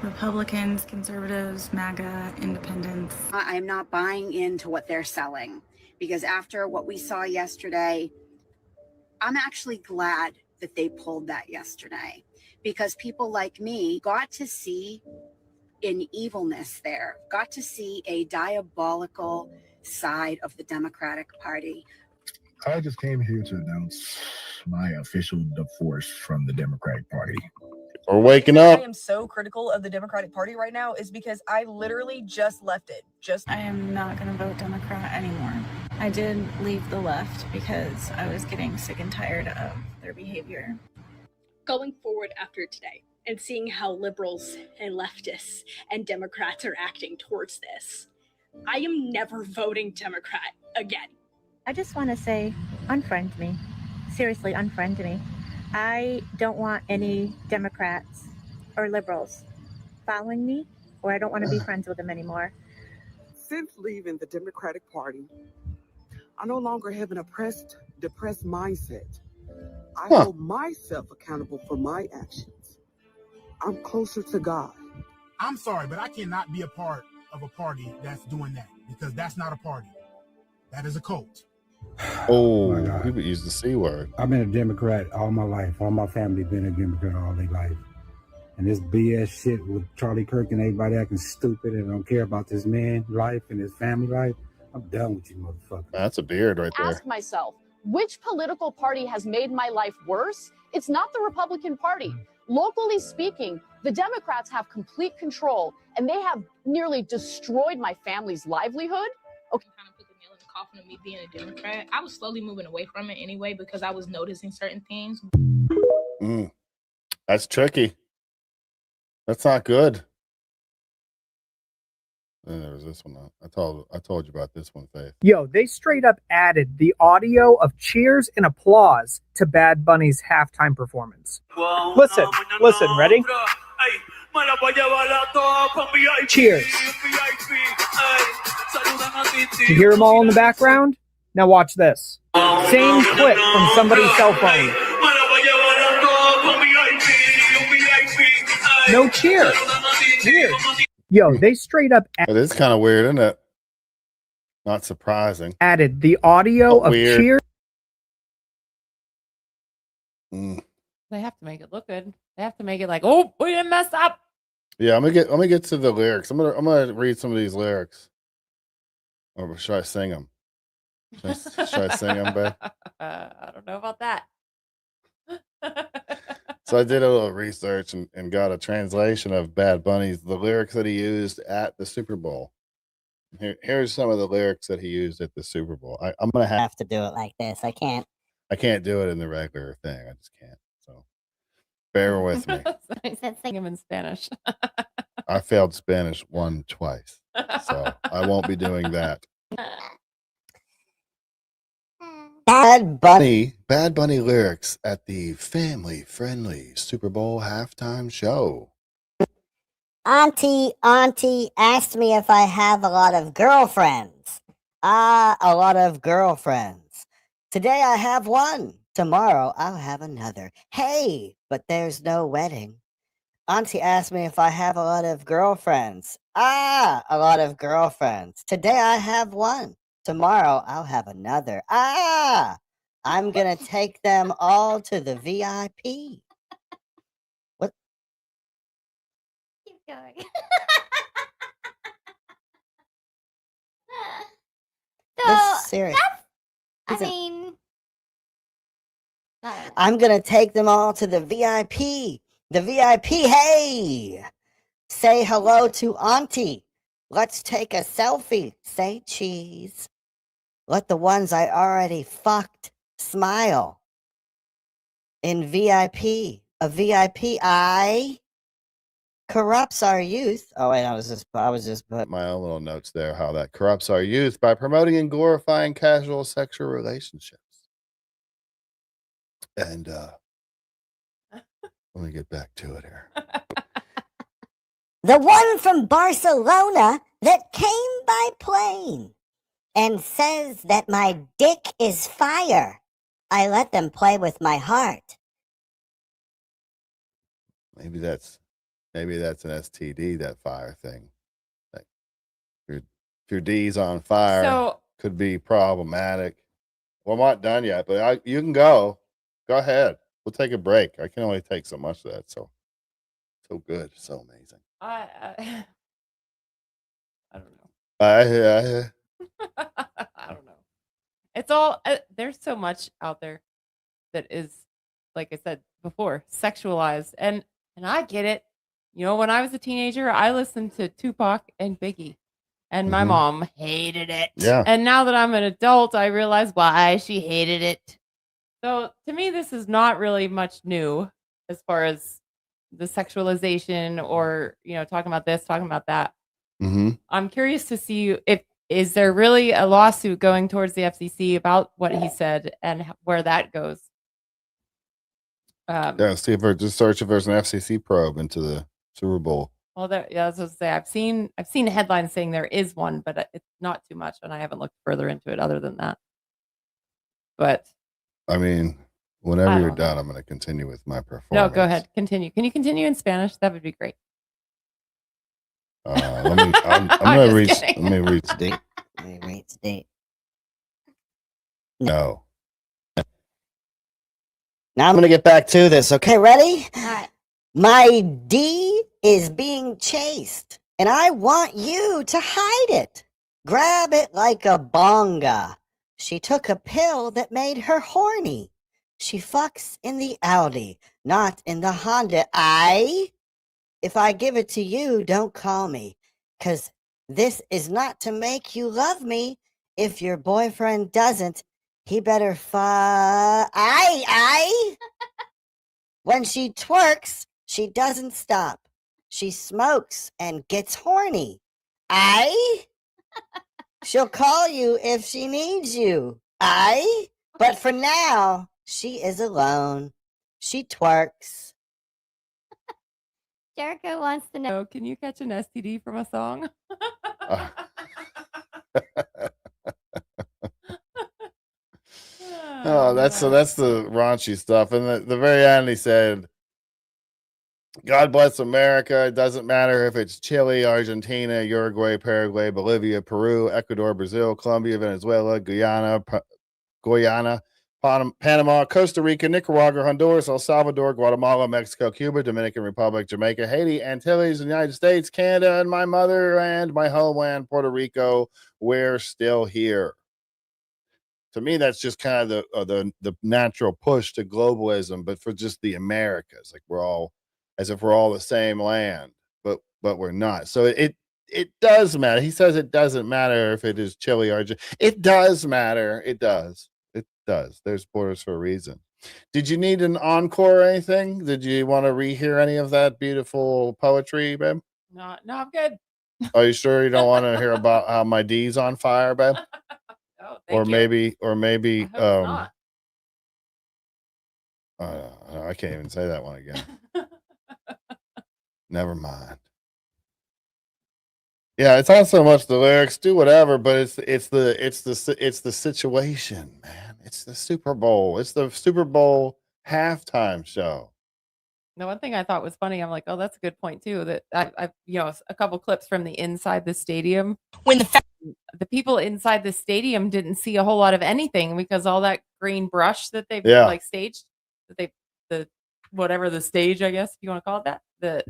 Republicans, conservatives, MAGA, independents. I'm not buying into what they're selling because after what we saw yesterday, I'm actually glad that they pulled that yesterday because people like me got to see an evilness there, got to see a diabolical side of the Democratic Party. I just came here to announce my official divorce from the Democratic Party. We're waking up. I am so critical of the Democratic Party right now is because I literally just left it. I am not going to vote Democrat anymore. I did leave the left because I was getting sick and tired of their behavior. Going forward after today and seeing how liberals and leftists and Democrats are acting towards this, I am never voting Democrat again. I just want to say, unfriend me. Seriously, unfriend me. I don't want any Democrats or liberals following me, or I don't want to be friends with them anymore. Since leaving the Democratic Party, I no longer have an depressed mindset. I hold myself accountable for my actions. I'm closer to God. I'm sorry, but I cannot be a part of a party that's doing that, because that's not a party. That is a cult. Oh, he would use the C word. I've been a Democrat all my life. All my family been a Democrat all their life. And this BS shit with Charlie Kirk and everybody acting stupid and don't care about this man's life and his family life, I'm done with you, motherfucker. That's a beard right there. Ask myself, which political party has made my life worse? It's not the Republican Party. Locally speaking, the Democrats have complete control, and they have nearly destroyed my family's livelihood. Okay. Kind of put the nail in the coffin of me being a Democrat. I was slowly moving away from it anyway because I was noticing certain things. That's tricky. That's not good. And there was this one. I told you about this one, Faith. Yo, they straight up added the audio of cheers and applause to Bad Bunny's halftime performance. Listen, ready? Cheers. You hear them all in the background? Now watch this. Same clip from somebody's cell phone. No cheer. Weird. Yo, they straight up It is kind of weird, isn't it? Not surprising. added the audio of weird. cheers. They have to make it look good. They have to make it like, oh, we didn't mess up. Yeah, I'm gonna get to the lyrics. I'm gonna read some of these lyrics. Or should I sing them? Should I sing them, babe? I don't know about that. So I did a little research and got a translation of Bad Bunny's, the lyrics that he used at the Super Bowl. Here's some of the lyrics that he used at the Super Bowl. I'm gonna have to do it like this. I can't do it in the regular thing. I just can't. So bear with me. I said sing him in Spanish. I failed Spanish twice, so I won't be doing that. Bad Bunny lyrics at the family-friendly Super Bowl halftime show. Auntie asked me if I have a lot of girlfriends. A lot of girlfriends. Today I have one. Tomorrow I'll have another. Hey, but there's no wedding. Auntie asked me if I have a lot of girlfriends. A lot of girlfriends. Today I have one. Tomorrow I'll have another. I'm gonna take them all to the VIP. What? Keep going. This is serious. I'm gonna take them all to the VIP. The VIP, hey! Say hello to Auntie. Let's take a selfie. Say cheese. Let the ones I already fucked smile. In VIP. A VIP, corrupts our youth. Oh wait, I was just put My own little notes there, how that corrupts our youth by promoting and glorifying casual sexual relationships. And let me get back to it here. the one from Barcelona that came by plane and says that my dick is fire. I let them play with my heart. Maybe that's an STD, that fire thing. Like if your D's on fire, So- could be problematic. Well, I'm not done yet, but you can go. Go ahead. We'll take a break. I can only take so much of that. So good, so amazing. I don't know. I I don't know. It's all there's so much out there that is, like I said before, sexualized, and I get it. You know, when I was a teenager, I listened to Tupac and Biggie, and my mom hated it. Yeah. And now that I'm an adult, I realize why she hated it. So to me, this is not really much new as far as the sexualization or, talking about this, talking about that. Mm-hmm. I'm curious to see if is there really a lawsuit going towards the FCC about what he said and where that goes? Yeah, see if just search if there's an FCC probe into the Super Bowl. Well, yeah, I was supposed to say I've seen headlines saying there is one, but it's not too much, and I haven't looked further into it other than that. But I mean, whenever you're done, I'm going to continue with my performance. No, go ahead, continue. Can you continue in Spanish? That would be great. I'm going to read. Let me read state. Let me read state. No. Now I'm going to get back to this. Okay, ready? All right. My D is being chased, and I want you to hide it. Grab it like a bonga. She took a pill that made her horny. She fucks in the Audi, not in the Honda. If I give it to you, don't call me, 'cause this is not to make you love me. If your boyfriend doesn't, he better When she twerks, she doesn't stop. She smokes and gets horny. She'll call you if she needs you. But for now, she is alone. She twerks. Jericho wants to know. Can you catch an STD from a song? Oh, that's the raunchy stuff. And the very end, he said, God bless America. It doesn't matter if it's Chile, Argentina, Uruguay, Paraguay, Bolivia, Peru, Ecuador, Brazil, Colombia, Venezuela, Guyana, Panama, Costa Rica, Nicaragua, Honduras, El Salvador, Guatemala, Mexico, Cuba, Dominican Republic, Jamaica, Haiti, Antilles, the United States, Canada, and my motherland, my homeland, Puerto Rico. We're still here. To me, that's just kind of the natural push to globalism, but for just the Americas, like we're all as if we're all the same land, but we're not. So it does matter. He says it doesn't matter if it is Chile or Argentina. It does matter. It does. It does. There's borders for a reason. Did you need an encore or anything? Did you want to rehear any of that beautiful poetry, babe? No, I'm good. Are you sure you don't want to hear about how my D's on fire, babe? Or maybe I can't even say that one again. Never mind. Yeah, it's not so much the lyrics, do whatever, but it's the situation, man. It's the Super Bowl. It's the Super Bowl halftime show. The one thing I thought was funny, I'm like, oh, that's a good point too. That I a couple clips from the inside the stadium when the people inside the stadium didn't see a whole lot of anything because all that green brush that they've like staged, that whatever the stage, I guess if you want to call it that,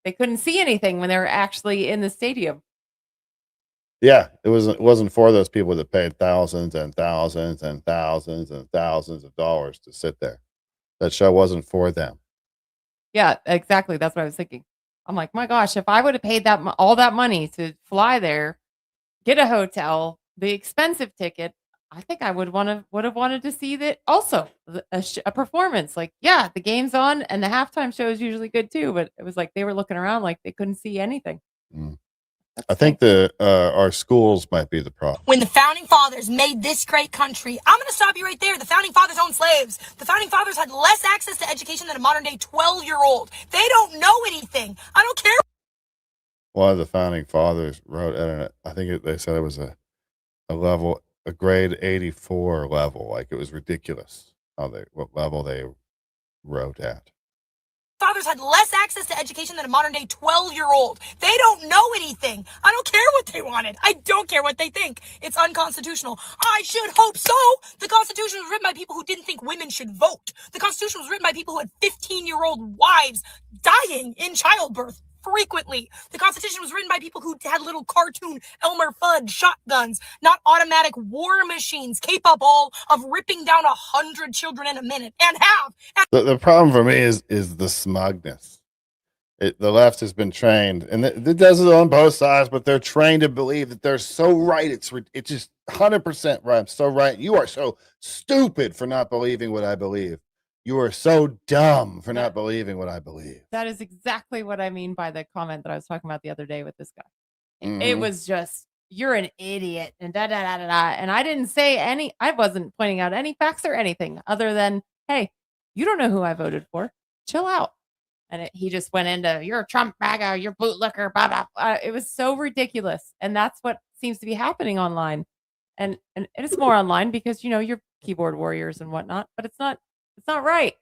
they couldn't see anything when they were actually in the stadium. Yeah, it wasn't for those people that paid thousands and thousands and thousands and thousands of dollars to sit there. That show wasn't for them. Yeah, exactly. That's what I was thinking. I'm like, my gosh, if I would have paid all that money to fly there, get a hotel, the expensive ticket, I think I would have wanted to see that also a performance. Like, yeah, the game's on and the halftime show is usually good too, but it was like they were looking around like they couldn't see anything. I think our schools might be the problem. When the founding fathers made this great country, I'm going to stop you right there. The founding fathers owned slaves. The founding fathers had less access to education than a modern day 12-year-old. They don't know anything. I don't care. One of the founding fathers wrote, I think they said it was a grade 84 level. Like it was ridiculous what level they wrote at. Fathers had less access to education than a modern day 12-year-old. They don't know anything. I don't care what they wanted. I don't care what they think. It's unconstitutional. I should hope so. The Constitution was written by people who didn't think women should vote. The Constitution was written by people who had 15-year-old wives dying in childbirth frequently. The Constitution was written by people who had little cartoon Elmer Fudd shotguns, not automatic war machines capable of ripping down 100 children in a minute and have. The problem for me is the smugness. The left has been trained, and it does it on both sides, but they're trained to believe that they're so right. It's just 100% right. I'm so right. You are so stupid for not believing what I believe. You are so dumb for not believing what I believe. That is exactly what I mean by the comment that I was talking about the other day with this guy. Mhm. It was just, you're an idiot and da da da da da. And I wasn't pointing out any facts or anything other than, hey, you don't know who I voted for. Chill out. And he just went into, you're a Trump MAGA, you're bootlicker, blah, blah, blah. It was so ridiculous. And that's what seems to be happening online. And it's more online because, you're keyboard warriors and whatnot, but it's not right.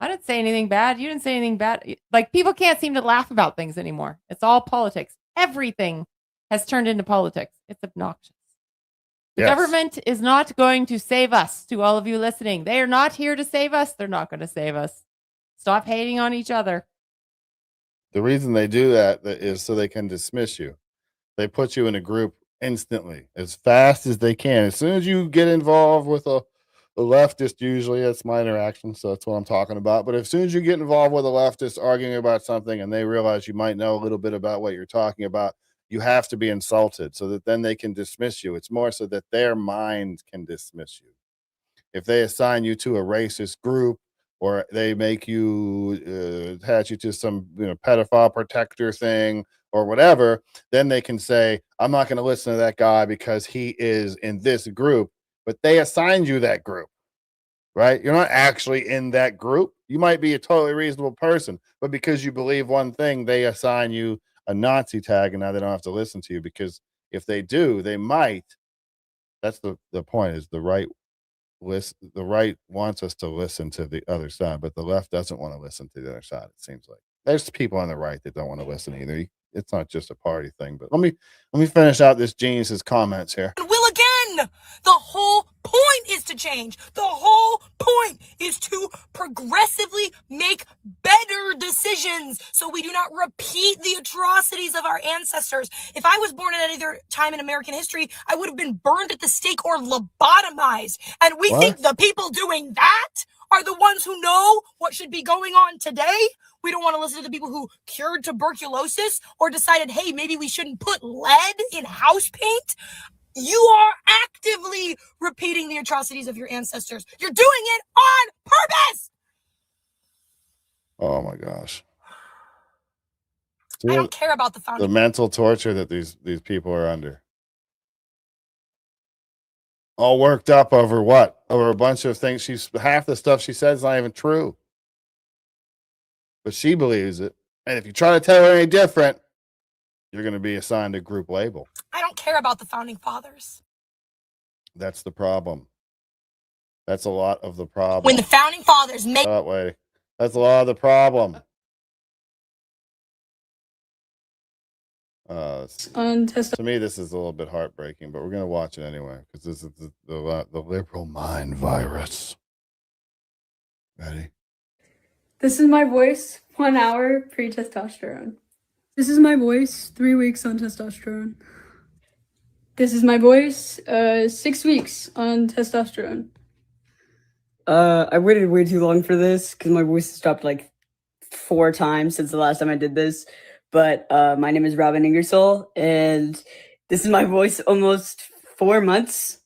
I didn't say anything bad. You didn't say anything bad. Like, people can't seem to laugh about things anymore. It's all politics. Everything has turned into politics. It's obnoxious. The government is not going to save us, to all of you listening. They are not here to save us. They're not going to save us. Stop hating on each other. The reason they do that is so they can dismiss you. They put you in a group instantly, as fast as they can. As soon as you get involved with a leftist, usually it's my interaction, so that's what I'm talking about. But as soon as you get involved with a leftist arguing about something and they realize you might know a little bit about what you're talking about, you have to be insulted so that then they can dismiss you. It's more so that their mind can dismiss you. If they assign you to a racist group, or they make you attach you to some pedophile protector thing or whatever, then they can say, I'm not going to listen to that guy because he is in this group. But they assigned you that group, right? You're not actually in that group. You might be a totally reasonable person, but because you believe one thing, they assign you a Nazi tag, and now they don't have to listen to you, because if they do, they might. That's the point, is the right wants us to listen to the other side, but the left doesn't want to listen to the other side. It seems like there's people on the right that don't want to listen either. It's not just a party thing. But let me finish out this genius's comments here. Will again. The whole point is to change. The whole point is to progressively make better decisions so we do not repeat the atrocities of our ancestors. If I was born at any other time in American history, I would have been burned at the stake or lobotomized. And we think the people doing that are the ones who know what should be going on today. We don't want to listen to the people who cured tuberculosis or decided, hey, maybe we shouldn't put lead in house paint. You are actively repeating the atrocities of your ancestors. You're doing it on purpose. Oh my gosh. I don't care about the founding. The mental torture that these people are under. All worked up over what? Over a bunch of things. Half the stuff she says is not even true. But she believes it. And if you try to tell her any different, you're going to be assigned a group label. I don't care about the founding fathers. That's the problem. That's a lot of the problem. When the founding fathers make... That's a lot of the problem. To me, this is a little bit heartbreaking, but we're going to watch it anyway, because this is the liberal mind virus. Ready? This is my voice, 1 hour pre-testosterone. This is my voice, 3 weeks on testosterone. This is my voice, 6 weeks on testosterone. I waited way too long for this because my voice has dropped like 4 times since the last time I did this. But my name is Robin Ingersoll, and this is my voice almost 4 months.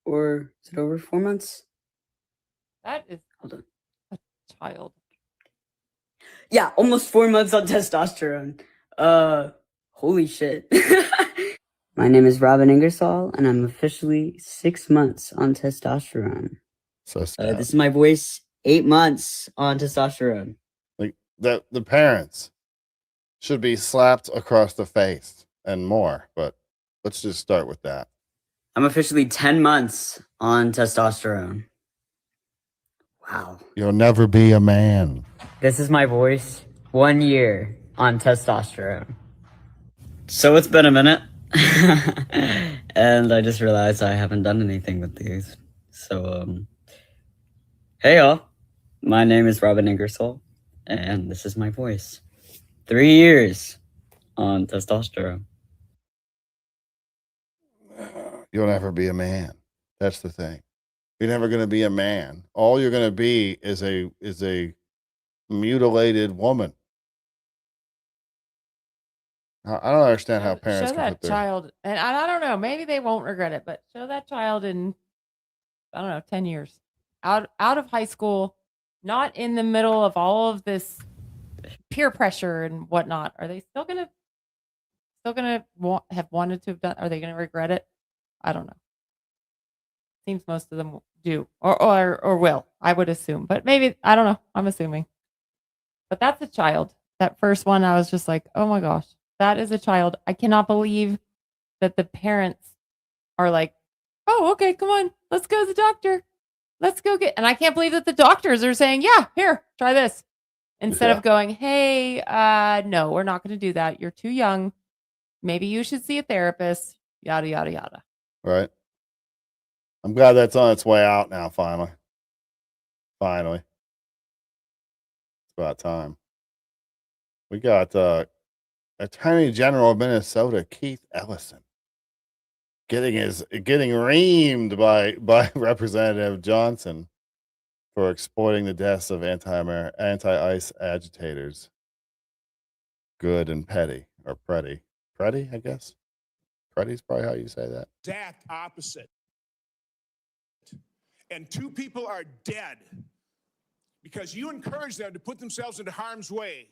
Or is it over 4 months? That is a child. Yeah, almost 4 months on testosterone. Holy shit. My name is Robin Ingersoll, and I'm officially 6 months on testosterone. So this is my voice, 8 months on testosterone. Like the parents should be slapped across the face and more, but let's just start with that. I'm officially 10 months on testosterone. Wow. You'll never be a man. This is my voice, 1 year on testosterone. So it's been a minute. And I just realized I haven't done anything with these. So, hey y'all. My name is Robin Ingersoll, and this is my voice. 3 years on testosterone. You'll never be a man. That's the thing. You're never going to be a man. All you're going to be is a mutilated woman. I don't understand how parents show can that put their... child, and I don't know, maybe they won't regret it, but show that child in, I don't know, 10 years, out of high school, not in the middle of all of this peer pressure and whatnot. Are they still still going to have wanted to have done? Are they going to regret it? I don't know. Seems most of them do or will, I would assume. But maybe, I don't know. I'm assuming. But that's a child. That first one, I was just like, oh my gosh, that is a child. I cannot believe that the parents are like, oh, okay, come on, let's go to the doctor. Let's go get, and I can't believe that the doctors are saying, yeah, here, try this. Instead of going, hey, no, we're not going to do that. You're too young. Maybe you should see a therapist, yada, yada, yada. Right. I'm glad that's on its way out now, finally. Finally. It's about time. We got Attorney General of Minnesota, Keith Ellison, getting reamed by Representative Johnson for exploiting the deaths of anti-ICE agitators. Good and petty, or pretty. Pretty, I guess. Pretty's probably how you say that. Exact opposite. And 2 people are dead because you encouraged them to put themselves into harm's way.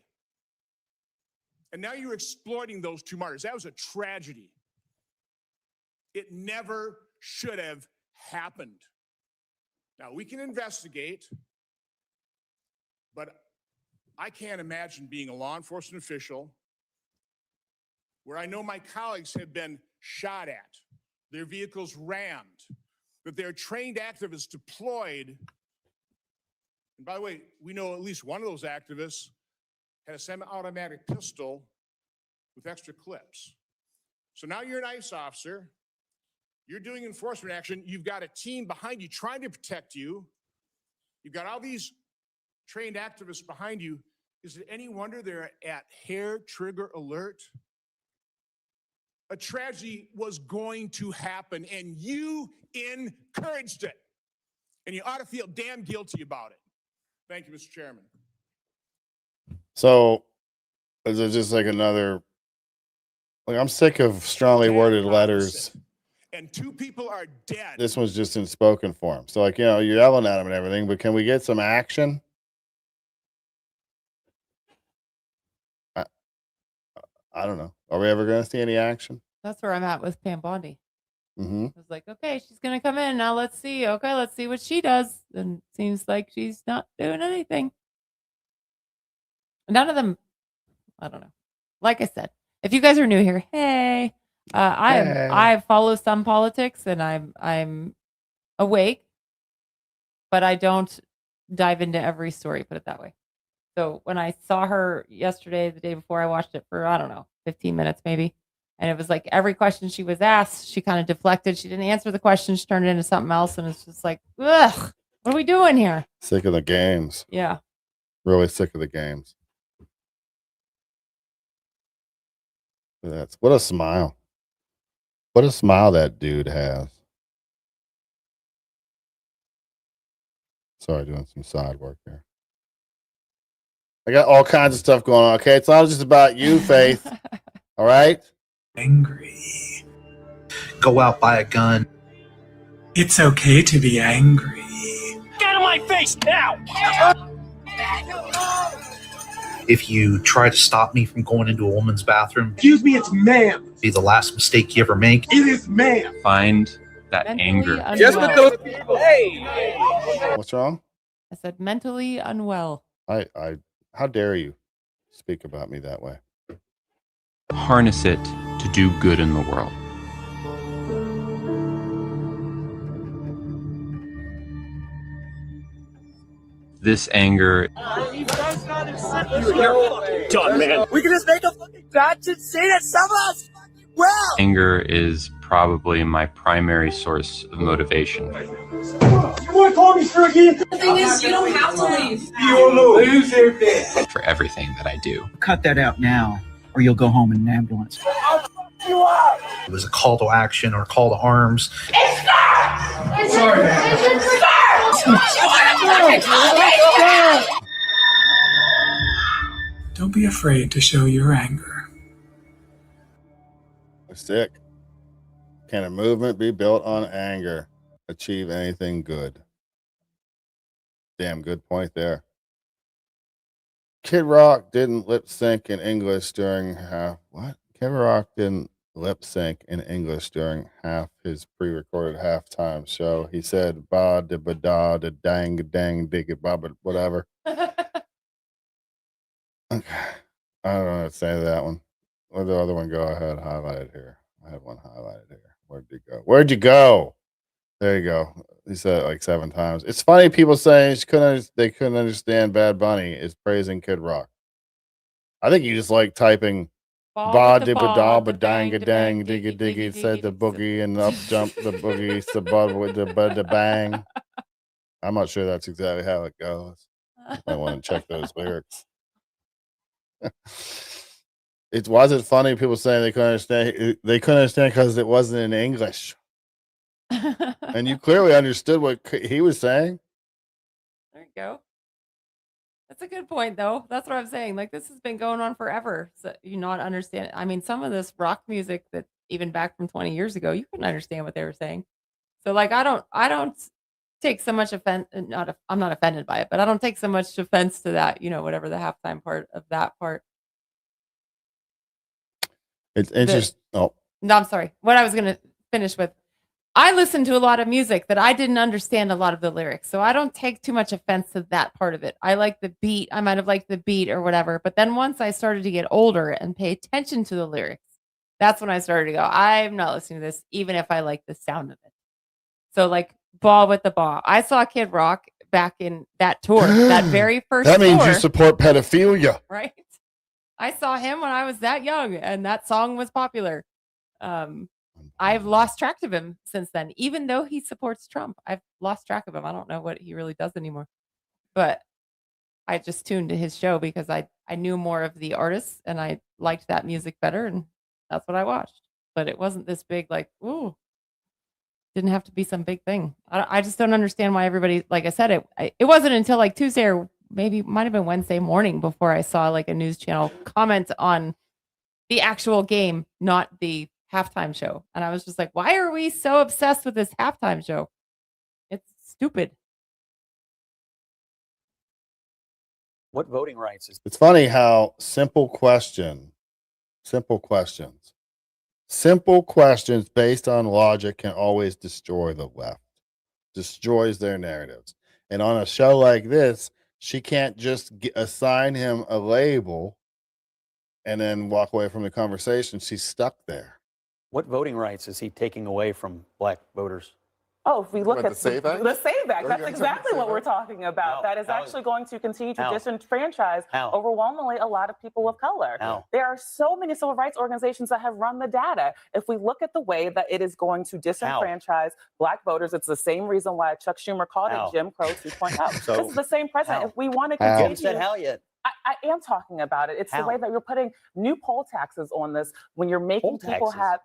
And now you're exploiting those 2 martyrs. That was a tragedy. It never should have happened. Now, we can investigate, but I can't imagine being a law enforcement official where I know my colleagues have been shot at, their vehicles rammed, that there are trained activists deployed. And by the way, we know at least one of those activists had a semi-automatic pistol with extra clips. So now you're an ICE officer, you're doing enforcement action, you've got a team behind you trying to protect you, you've got all these trained activists behind you. Is it any wonder they're at hair trigger alert? A tragedy was going to happen, and you encouraged it. And you ought to feel damn guilty about it. Thank you, Mr. Chairman. So, is it just like another? Like, I'm sick of strongly worded letters. And 2 people are dead. This one's just in spoken form. So, like, you're yelling at them and everything, but can we get some action? I don't know. Are we ever going to see any action? That's where I'm at with Pam Bondi. Mm-hmm. I was like, okay, she's going to come in. Now let's see. Okay, let's see what she does. And it seems like she's not doing anything. None of them, I don't know. Like I said, if you guys are new here, hey, I follow some politics and I'm awake, but I don't dive into every story, put it that way. So when I saw her yesterday, the day before, I watched it for, I don't know, 15 minutes maybe. And it was like every question she was asked, she kind of deflected. She didn't answer the question. She turned it into something else. And it's just like, ugh, what are we doing here? Sick of the games. Yeah. Really sick of the games. What a smile. What a smile that dude has. Sorry, doing some side work here. I got all kinds of stuff going on. Okay, it's not just about you, Faith. All right? Angry. Go out, buy a gun. It's okay to be angry. Get out of my face now! If you try to stop me from going into a woman's bathroom, Excuse me, it's ma'am. be the last mistake you ever make. It is ma'am. Find that anger. Just with those people. Hey! What's wrong? I said mentally unwell. How dare you speak about me that way? Harness it to do good in the world. This anger, Done, man. We can just make a fucking batch scene at some of us. Well. anger is probably my primary source of motivation. You want to call me Fergie? The thing is, you don't have to leave. You lose everything. For everything that I do. Cut that out now, or you'll go home in an ambulance. It was a call to action or a call to arms. Sorry, Don't be afraid to show your anger. We're sick. Can a movement be built on anger? Achieve anything good? Damn good point there. Kid Rock didn't lip sync in English during what? Kid Rock didn't lip sync in English during half his pre-recorded halftime show. He said ba da ba da da dang dang digga ba ba whatever. Okay. I don't know how to say that one. Where'd the other one go? I had highlighted here. I had one highlighted here. Where'd you go? Where'd you go? There you go. He said it like 7 times. It's funny people saying they couldn't understand Bad Bunny is praising Kid Rock. I think you just like typing ba dibba da ba dang a dang diggy diggy said the boogie and up jump the boogie sabud with the bang. I'm not sure that's exactly how it goes. I want to check those lyrics. It wasn't funny. People saying they couldn't understand. They couldn't understand because it wasn't in English, and you clearly understood what he was saying. There you go. That's a good point, though. That's what I'm saying. Like, this has been going on forever. So you not understand. I mean, some of this rock music that even back from 20 years ago, you couldn't understand what they were saying. So, like, I don't take so much offense. I'm not offended by it, but I don't take so much offense to that. Whatever the halftime part of that part. It's interesting. No, I'm sorry. What I was going to finish with. I listen to a lot of music that I didn't understand a lot of the lyrics. So I don't take too much offense to that part of it. I like the beat. I might have liked the beat or whatever. But then once I started to get older and pay attention to the lyrics, that's when I started to go, I'm not listening to this, even if I like the sound of it. So like Ball with the Ball. I saw Kid Rock back in that tour, that very first That means tour, you support pedophilia. right? I saw him when I was that young and that song was popular. I've lost track of him since then. Even though he supports Trump, I've lost track of him. I don't know what he really does anymore. But I just tuned to his show because I knew more of the artists and I liked that music better, and that's what I watched. But it wasn't this big, like, ooh, didn't have to be some big thing. I just don't understand why everybody, like I said, it wasn't until like Tuesday or maybe might have been Wednesday morning before I saw like a news channel comment on the actual game, not the halftime show. And I was just like, why are we so obsessed with this halftime show? It's stupid. What voting rights is? It's funny how simple questions based on logic can always destroy the left, destroys their narratives. And on a show like this, she can't just assign him a label and then walk away from the conversation. She's stuck there. What voting rights is he taking away from black voters? Oh, if we look at the SAVE Act? the SAVE Act, Are that's you exactly talking what we're SAVE talking about. That is actually going to continue to disenfranchise overwhelmingly a lot of people of color. There are so many civil rights organizations that have run the data. If we look at the way that it is going to disenfranchise black voters, it's the same reason why Chuck Schumer called it Jim Crow 2.0. So, this is the same president. If we want to You continue, haven't said how yet. I am talking about it. It's the way that you're putting new poll taxes on this when you're making people have.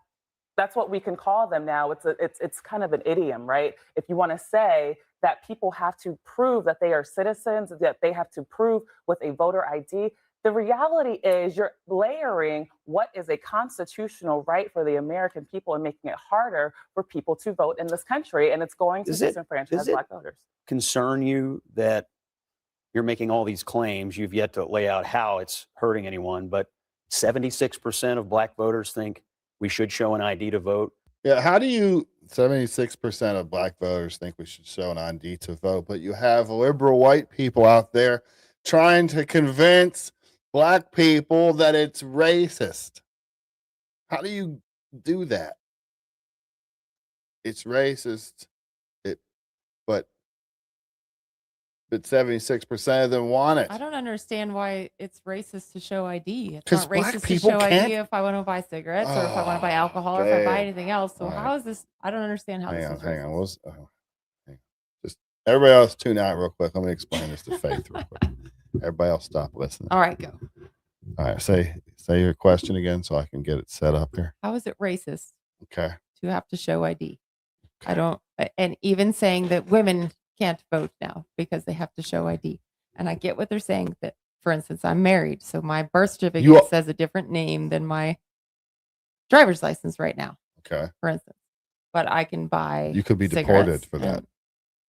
That's what we can call them now. It's kind of an idiom, right? If you want to say that people have to prove that they are citizens, that they have to prove with a voter ID, the reality is you're layering what is a constitutional right for the American people and making it harder for people to vote in this country. And it's going to disenfranchise black voters. Concern you that you're making all these claims? You've yet to lay out how it's hurting anyone, but 76% of black voters think we should show an ID to vote. Yeah, 76% of black voters think we should show an ID to vote, but you have liberal white people out there trying to convince black people that it's racist. How do you do that? It's racist. But 76% of them want it. I don't understand why it's racist to show ID. It's 'Cause not black racist to people show can't- ID if I want to buy cigarettes or if I want to buy alcohol or if I buy babe. anything else. So All how is this? I don't understand how Hang this on, is hang racist. on. Hang on. Just everybody else tune out real quick. Let me explain this to Faith real quick. Everybody else stop listening. All right, go. All right, say your question again so I can get it set up here. How is it racist Okay. to have to show ID? I don't, and even saying that women can't vote now because they have to show ID. And I get what they're saying that, for instance, I'm married, so my birth certificate says a different name than my driver's license right now. Okay. For instance, but I can buy. You could be cigarettes deported for that. and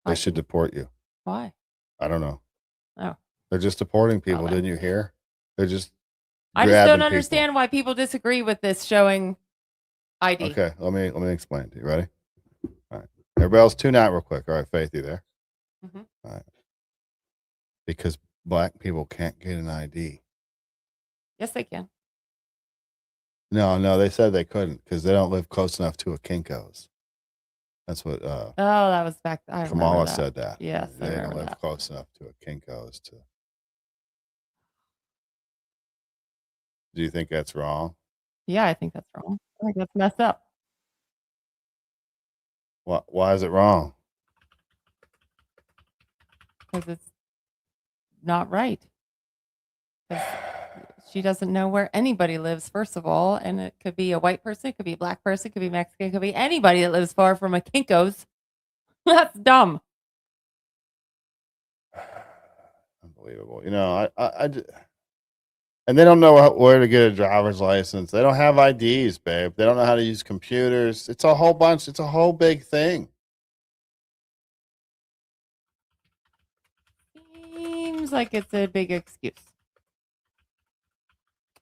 They should deport you. Why? I don't know. Oh. They're just deporting people. Okay. Didn't you hear? They're just I just don't grabbing understand why people disagree with this showing ID. Okay, let me explain to you. Ready? All right. Everybody else tune out real quick. All right, Faith, you there? Mhm. All right. Because black people can't get an ID. Yes, they can. No, they said they couldn't because they don't live close enough to a Kinko's. That's what Oh, that was back. I remember Kamala that. said that. Yes, I They don't remember live that. close enough to a Kinko's to. Do you think that's wrong? Yeah, I think that's wrong. I think that's messed up. Why is it wrong? Because it's not right. 'Cause she doesn't know where anybody lives, first of all, and it could be a white person, it could be a black person, it could be Mexican, it could be anybody that lives far from a Kinko's. That's dumb. Unbelievable. You know, and they don't know where to get a driver's license. They don't have IDs, babe. They don't know how to use computers. It's a whole bunch. It's a whole big thing. Seems like it's a big excuse.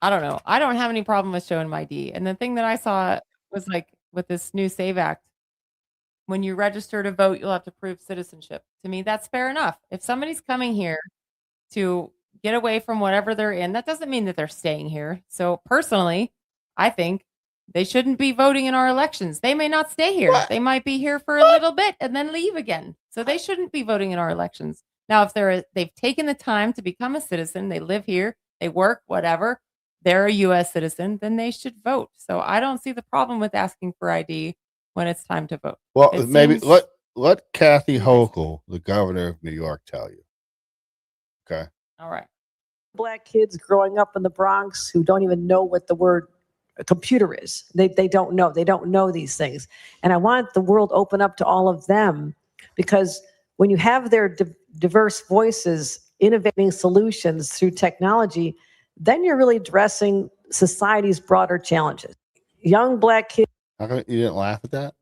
I don't know. I don't have any problem with showing my ID. And the thing that I saw was like with this new SAVE Act, when you register to vote, you'll have to prove citizenship. To me, that's fair enough. If somebody's coming here to get away from whatever they're in, that doesn't mean that they're staying here. So personally, I think they shouldn't be voting in our elections. They may not stay here. They might be here for a little bit and then leave again. So they shouldn't be voting in our elections. Now, if they've taken the time to become a citizen, they live here, they work, whatever, they're a U.S. citizen, then they should vote. So I don't see the problem with asking for ID when it's time to vote. Well, It maybe seems- let Kathy Hochul, the governor of New York, tell you. Okay. All right. Black kids growing up in the Bronx who don't even know what the word computer is. They don't know. They don't know these things. And I want the world open up to all of them, because when you have their diverse voices innovating solutions through technology, then you're really addressing society's broader challenges. Young Black kids. How come you didn't laugh at that?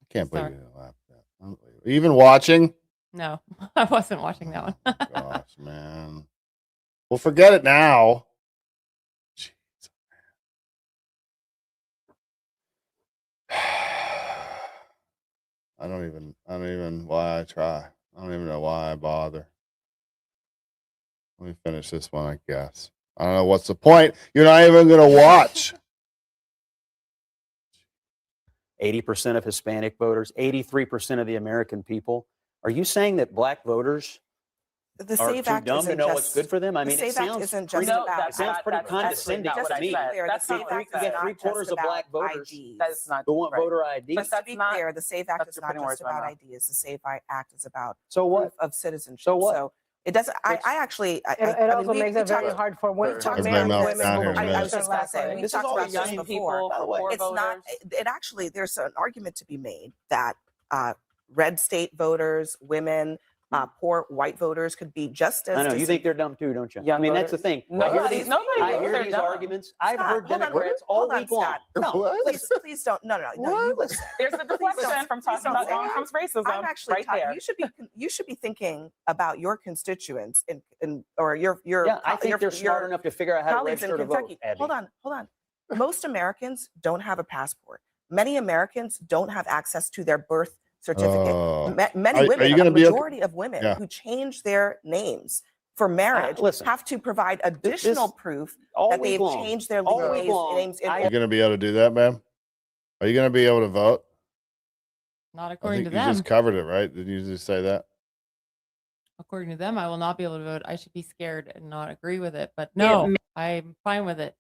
I can't believe Sorry. you didn't laugh at that. Unbelievable. Are you even watching? No, I wasn't watching that one. Gosh, man. Well, forget it now. Jeez. I don't even why I try. I don't even know why I bother. Let me finish this one, I guess. I don't know what's the point. You're not even going to watch. 80% of Hispanic voters, 83% of the American people. Are you saying that black voters The are SAVE too Act dumb to isn't know just, what's good for them? I the mean, it SAVE Act sounds isn't pretty, just about it sounds pretty condescending just to me. clear, the SAVE Act is not Three-quarters just of black about voters IDs. That is not who want right. voter ID. Just to be clear, the SAVE Act is not putting words just in my about mouth. IDs. The SAVE Act is about So what? proof of citizenship. So what? So it doesn't. I actually. I It also mean, makes we it very talked- hard for we women. talked Everybody about melt this. down here in a I minute. was just going to say, we This is talked all about this young before. people, by the way. It's not. It actually, there's an argument to be made that red state voters, women, poor white voters could be just as. I know you think they're dumb too, don't you? Young I mean, that's the voters. thing. Nobody I thinks hear they're these dumb. arguments. I've Scott, heard hold on, Democrats all hold on, week long. Scott. No, Please don't. No, you listen. There's a deflection from talking about Donald Trump's racism I'm actually right there. You should be thinking about your constituents or your Yeah, I think they're smart your enough to figure out how to colleagues in register to vote. Kentucky. Abby. Hold on. Most Americans don't have a passport. Many Americans don't have access to their birth certificate. Many Are women, you a gonna be okay? majority of women Yeah. who change their names for marriage listen, have to provide additional proof all that week they've long, changed their all legal week long, names. Are you going to be able to do that, ma'am? Are you going to be able to vote? Not I according think to you them. just covered it, right? Did you just say that? According to them, I will not be able to vote. I should be scared and not agree with it. But no, I'm fine with it.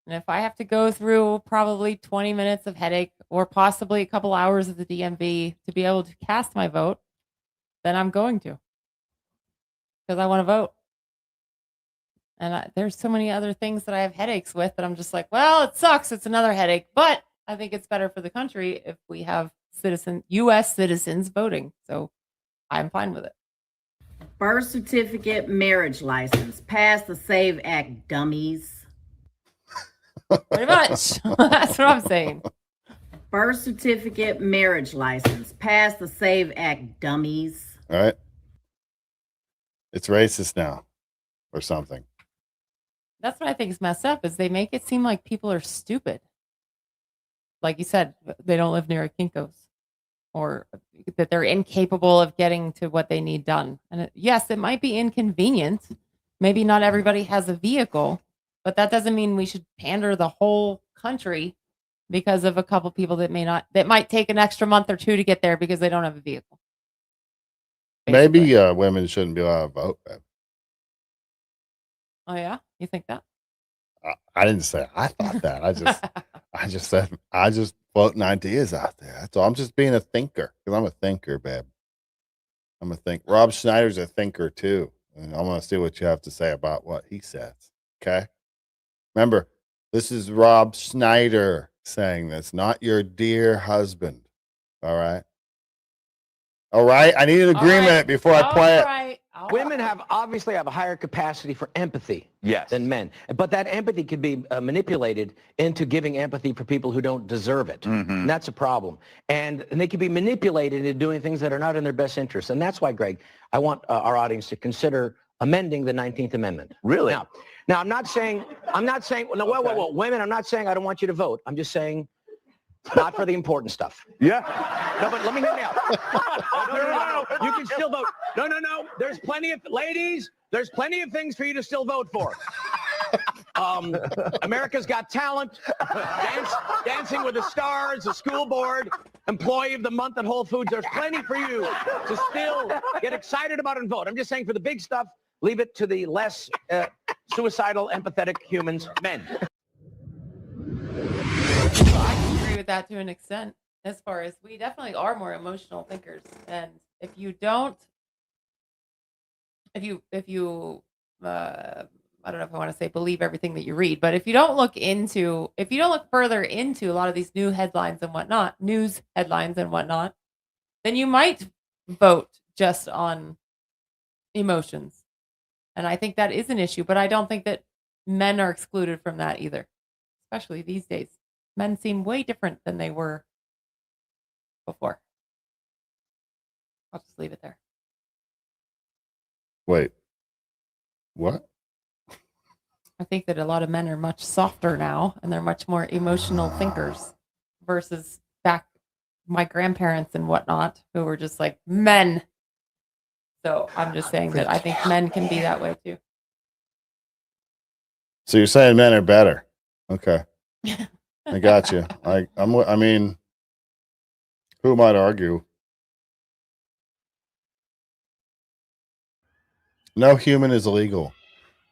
And if I have to go through probably 20 minutes of headache or possibly a couple hours of the DMV to be able to cast my vote, then I'm going to. Because I want to vote. And there's so many other things that I have headaches with that I'm just like, well, it sucks. It's another headache. But I think it's better for the country if we have U.S. citizens voting. So I'm fine with it. Birth certificate, marriage license. Pass the SAVE Act, dummies. Pretty much. That's what I'm saying. Birth certificate, marriage license. Pass the SAVE Act, dummies. All right. It's racist now or something. That's what I think is messed up, is they make it seem like people are stupid. Like you said, they don't live near a Kinko's, or that they're incapable of getting to what they need done. And yes, it might be inconvenient. Maybe not everybody has a vehicle, but that doesn't mean we should pander the whole country because of a couple people that might take an extra month or two to get there because they don't have a vehicle. Maybe women shouldn't be allowed to vote. Oh yeah, you think that? I didn't say I thought that. I just said I just floating ideas out there. That's all. I'm just being a thinker, because I'm a thinker, babe. I'm a think. Rob Schneider's a thinker too, and I want to see what you have to say about what he says. Okay. Remember, this is Rob Schneider saying this, not your dear husband. All right. All right. I need an agreement before I play it. Women obviously have a higher capacity for empathy than men. But that empathy could be manipulated into giving empathy for people who don't deserve it. And that's a problem. And they can be manipulated into doing things that are not in their best interest. And that's why, Greg, I want our audience to consider amending the 19th Amendment. Really? Now I'm not saying, no, whoa, women, I'm not saying I don't want you to vote. I'm just saying not for the important stuff. Yeah. No, but let me hear me out. No. You can still vote. No. There's plenty of ladies. There's plenty of things for you to still vote for. America's Got Talent, Dancing with the Stars, the school board, Employee of the Month at Whole Foods. There's plenty for you to still get excited about and vote. I'm just saying for the big stuff, leave it to the less suicidal, empathetic humans, men. I agree with that to an extent, as far as we definitely are more emotional thinkers. And if you don't, I don't know if I want to say believe everything that you read, but if you don't look further into a lot of these news headlines and whatnot, then you might vote just on emotions. And I think that is an issue, but I don't think that men are excluded from that either, especially these days. Men seem way different than they were before. I'll just leave it there. Wait. What? I think that a lot of men are much softer now, and they're much more emotional thinkers versus back my grandparents and whatnot, who were just like men. So I'm just saying that I think men can be that way too. So you're saying men are better? Okay. I got you. I mean, who might argue? No human is illegal.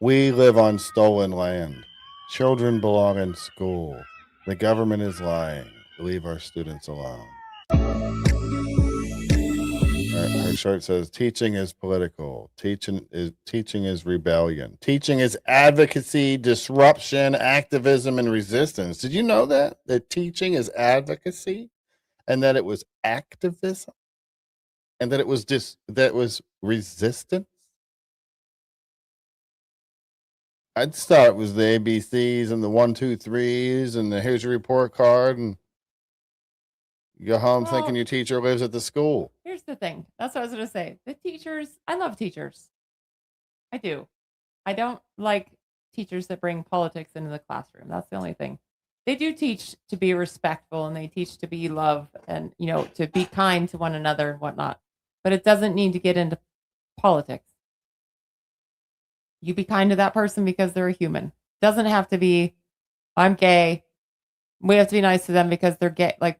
We live on stolen land. Children belong in school. The government is lying. Leave our students alone. Her shirt says, teaching is political. Teaching is rebellion. Teaching is advocacy, disruption, activism, and resistance. Did you know that? That teaching is advocacy, and that it was activism, and that it was resistance? I'd start with the ABCs and the 1, 2, 3s, and the here's your report card, and you go home thinking your teacher lives at the school. Here's the thing. That's what I was going to say. The teachers, I love teachers. I do. I don't like teachers that bring politics into the classroom. That's the only thing. They do teach to be respectful, and they teach to be love and, to be kind to one another and whatnot. But it doesn't need to get into politics. You be kind to that person because they're a human. Doesn't have to be, I'm gay. We have to be nice to them because they're gay. Like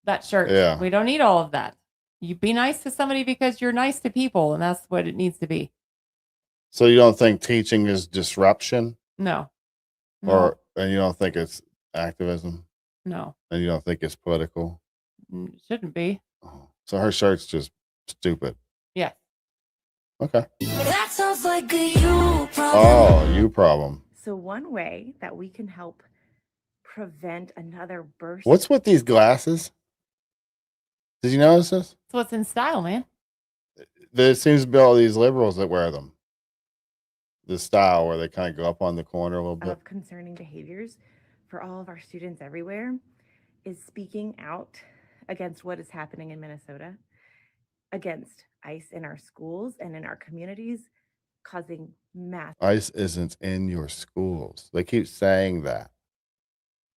that shirt. Yeah. We don't need all of that. You be nice to somebody because you're nice to people, and that's what it needs to be. So you don't think teaching is disruption? No. And you don't think it's activism? No. And you don't think it's political? Shouldn't be. So her shirt's just stupid. Yeah. Okay. That sounds like a you problem. Oh, you problem. So one way that we can help prevent another burst. What's with these glasses? Did you notice this? It's what's in style, man. There seems to be all these liberals that wear them. The style where they kind of go up on the corner a little bit. Of concerning behaviors for all of our students everywhere is speaking out against what is happening in Minnesota, against ICE in our schools and in our communities, causing mass ICE isn't in your schools. They keep saying that.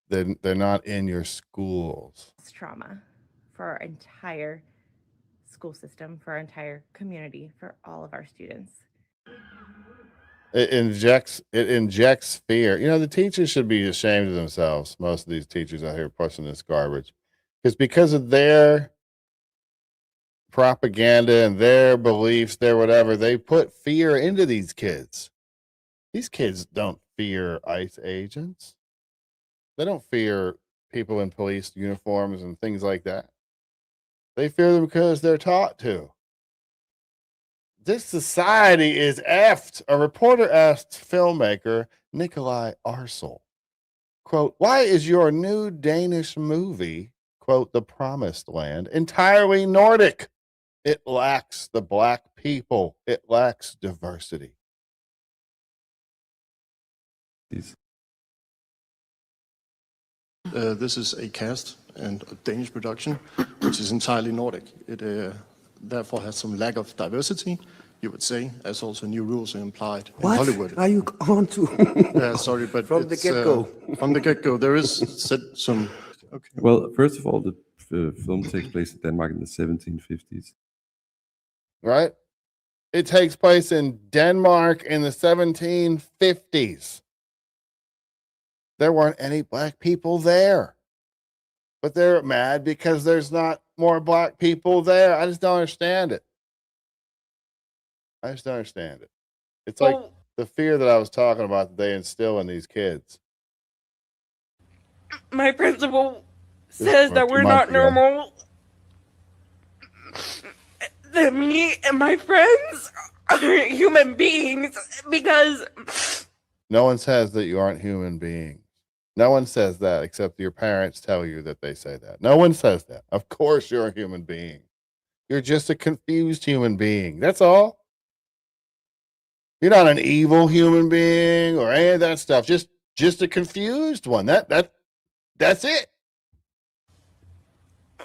They're not in your schools. trauma for our entire school system, for our entire community, for all of our students. It injects fear. The teachers should be ashamed of themselves. Most of these teachers out here pushing this garbage, because of their propaganda and their beliefs, their whatever, they put fear into these kids. These kids don't fear ICE agents. They don't fear people in police uniforms and things like that. They fear them because they're taught to. This society is effed. A reporter asked filmmaker Nikolai Arcel, quote, "Why is your new Danish movie, quote, The Promised Land, entirely Nordic? It lacks the black people. It lacks diversity." This is a cast and a Danish production, which is entirely Nordic. It therefore has some lack of diversity, you would say, as also new rules are implied in Hollywood. What are you on to? Sorry, but From the get-go. From the get-go, there is some... Okay. Well, first of all, the film takes place in Denmark in the 1750s. Right? It takes place in Denmark in the 1750s. There weren't any black people there. But they're mad because there's not more black people there. I just don't understand it. It's like the fear that I was talking about that they instill in these kids. My principal says that we're not normal. That me and my friends are human beings because... No one says that you aren't human beings. No one says that except your parents tell you that they say that. No one says that. Of course you're a human being. You're just a confused human being. That's all. You're not an evil human being or any of that stuff. Just a confused one. That's it.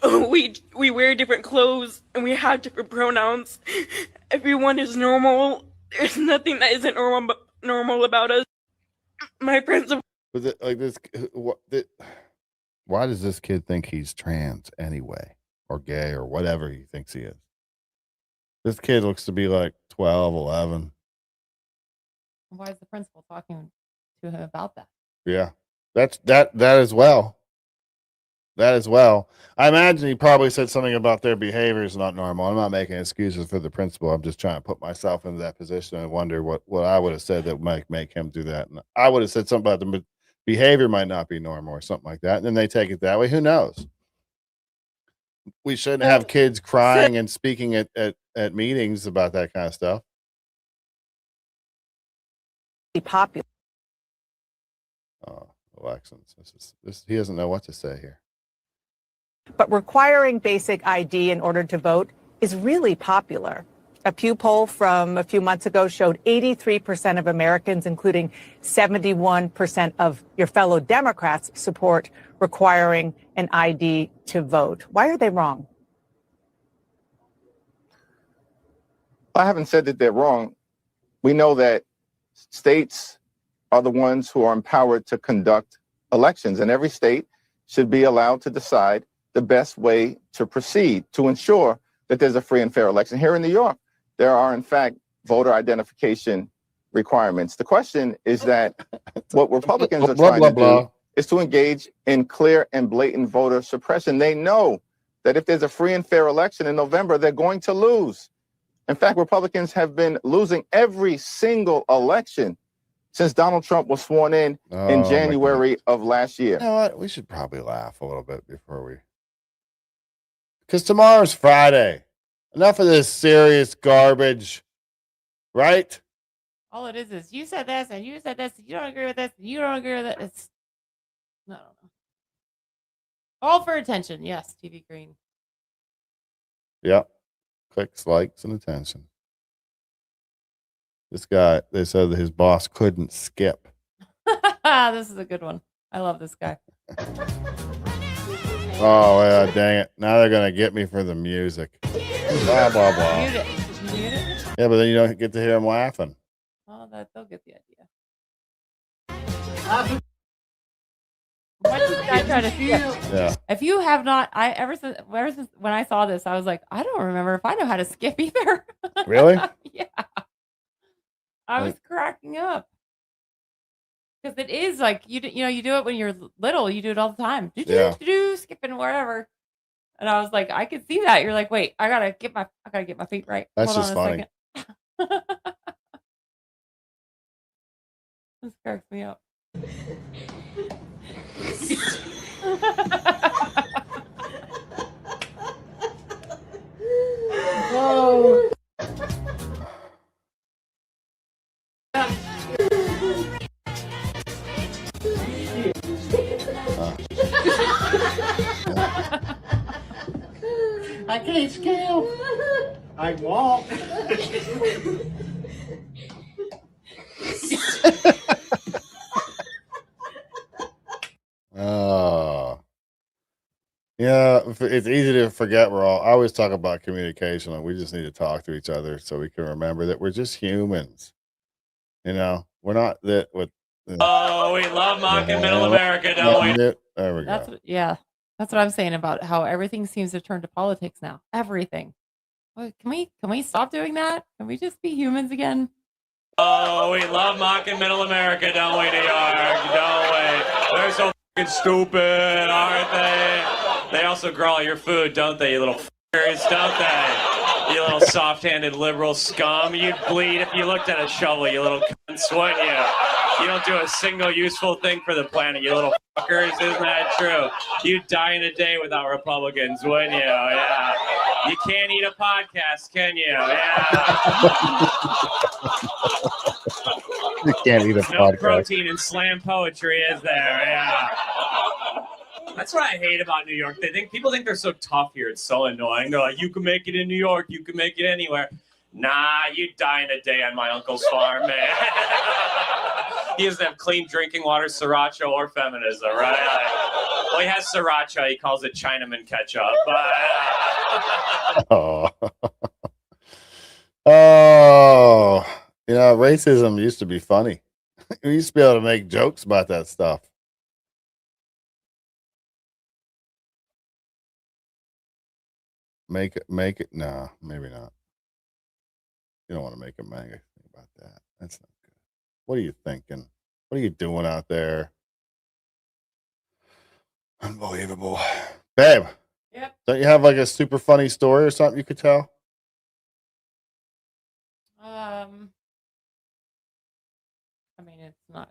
We wear different clothes and we have different pronouns. Everyone is normal. There's nothing that isn't normal about us. My principal... Why does this kid think he's trans anyway, or gay, or whatever he thinks he is? This kid looks to be like 12, 11. Why is the principal talking to him about that? Yeah, that as well. That as well. I imagine he probably said something about their behavior is not normal. I'm not making excuses for the principal. I'm just trying to put myself into that position and wonder what I would have said that might make him do that. And I would have said something about the behavior might not be normal or something like that. And then they take it that way. Who knows? We shouldn't have kids crying and speaking at meetings about that kind of stuff. Be popular. Oh, elections. He doesn't know what to say here. But requiring basic ID in order to vote is really popular. A Pew poll from a few months ago showed 83% of Americans, including 71% of your fellow Democrats, support requiring an ID to vote. Why are they wrong? I haven't said that they're wrong. We know that states are the ones who are empowered to conduct elections, and every state should be allowed to decide the best way to proceed to ensure that there's a free and fair election. Here in New York, there are, in fact, voter identification requirements. The question is that what Republicans are trying to do is to engage in clear and blatant voter suppression. They know that if there's a free and fair election in November, they're going to lose. In fact, Republicans have been losing every single election since Donald Trump was sworn in January of last year. You know what? We should probably laugh a little bit before we... Because tomorrow's Friday. Enough of this serious garbage, right? All it is you said this and you said this. You don't agree with this. You don't agree with it. It's I don't know. All for attention. Yes, TV Green. Yep. Clicks, likes, and attention. This guy, they said that his boss couldn't skip. This is a good one. I love this guy. Oh, yeah, dang it. Now they're going to get me for the music. Blah, blah, blah. Mute it. Mute it. Yeah, but then you don't get to hear him laughing. they'll get the idea. What did I try to skip? Yeah. If you have not, ever since when I saw this, I was like, I don't remember if I know how to skip either. Really? Yeah. I was cracking up. Because it is like you do it when you're little, you do it all the time. Yeah. Skipping wherever. And I was like, I could see that. You're like, wait, I gotta get my feet right. That's Hold just on a funny. second. This cracks me up. Whoa. I can't scale. I walk. Oh. Yeah, it's easy to forget I always talk about communication, and we just need to talk to each other so we can remember that we're just humans. We're not that with. Oh, we love mocking middle America, don't we? There we That's go. that's what I'm saying about how everything seems to turn to politics now. Everything. Well, can we stop doing that? Can we just be humans again? Oh, we love mocking middle America, don't we, New York? Don't we? They're so fucking stupid, aren't they? They also grow all your food, don't they, you little fuckers, don't they? You little soft-handed liberal scum. You'd bleed if you looked at a shovel, you little cunts, wouldn't you? You don't do a single useful thing for the planet, you little fuckers. Isn't that true? You'd die in a day without Republicans, wouldn't you? Yeah. You can't eat a podcast, can you? Yeah. You can't eat a No podcast. protein in slam poetry, is there? Yeah. That's what I hate about New York. People think they're so tough here. It's so annoying. They're like, you can make it in New York. You can make it anywhere. Nah, you die in a day on my uncle's farm, man. He doesn't have clean drinking water, sriracha, or feminism, right? Well, he has sriracha. He calls it Chinaman ketchup. Oh. Oh. Racism used to be funny. We used to be able to make jokes about that stuff. Make it. Nah, maybe not. You don't want to make a manga thing about that. That's not good. What are you thinking? What are you doing out there? Unbelievable. Babe. Yep. Don't you have like a super funny story or something you could tell? I mean, it's not.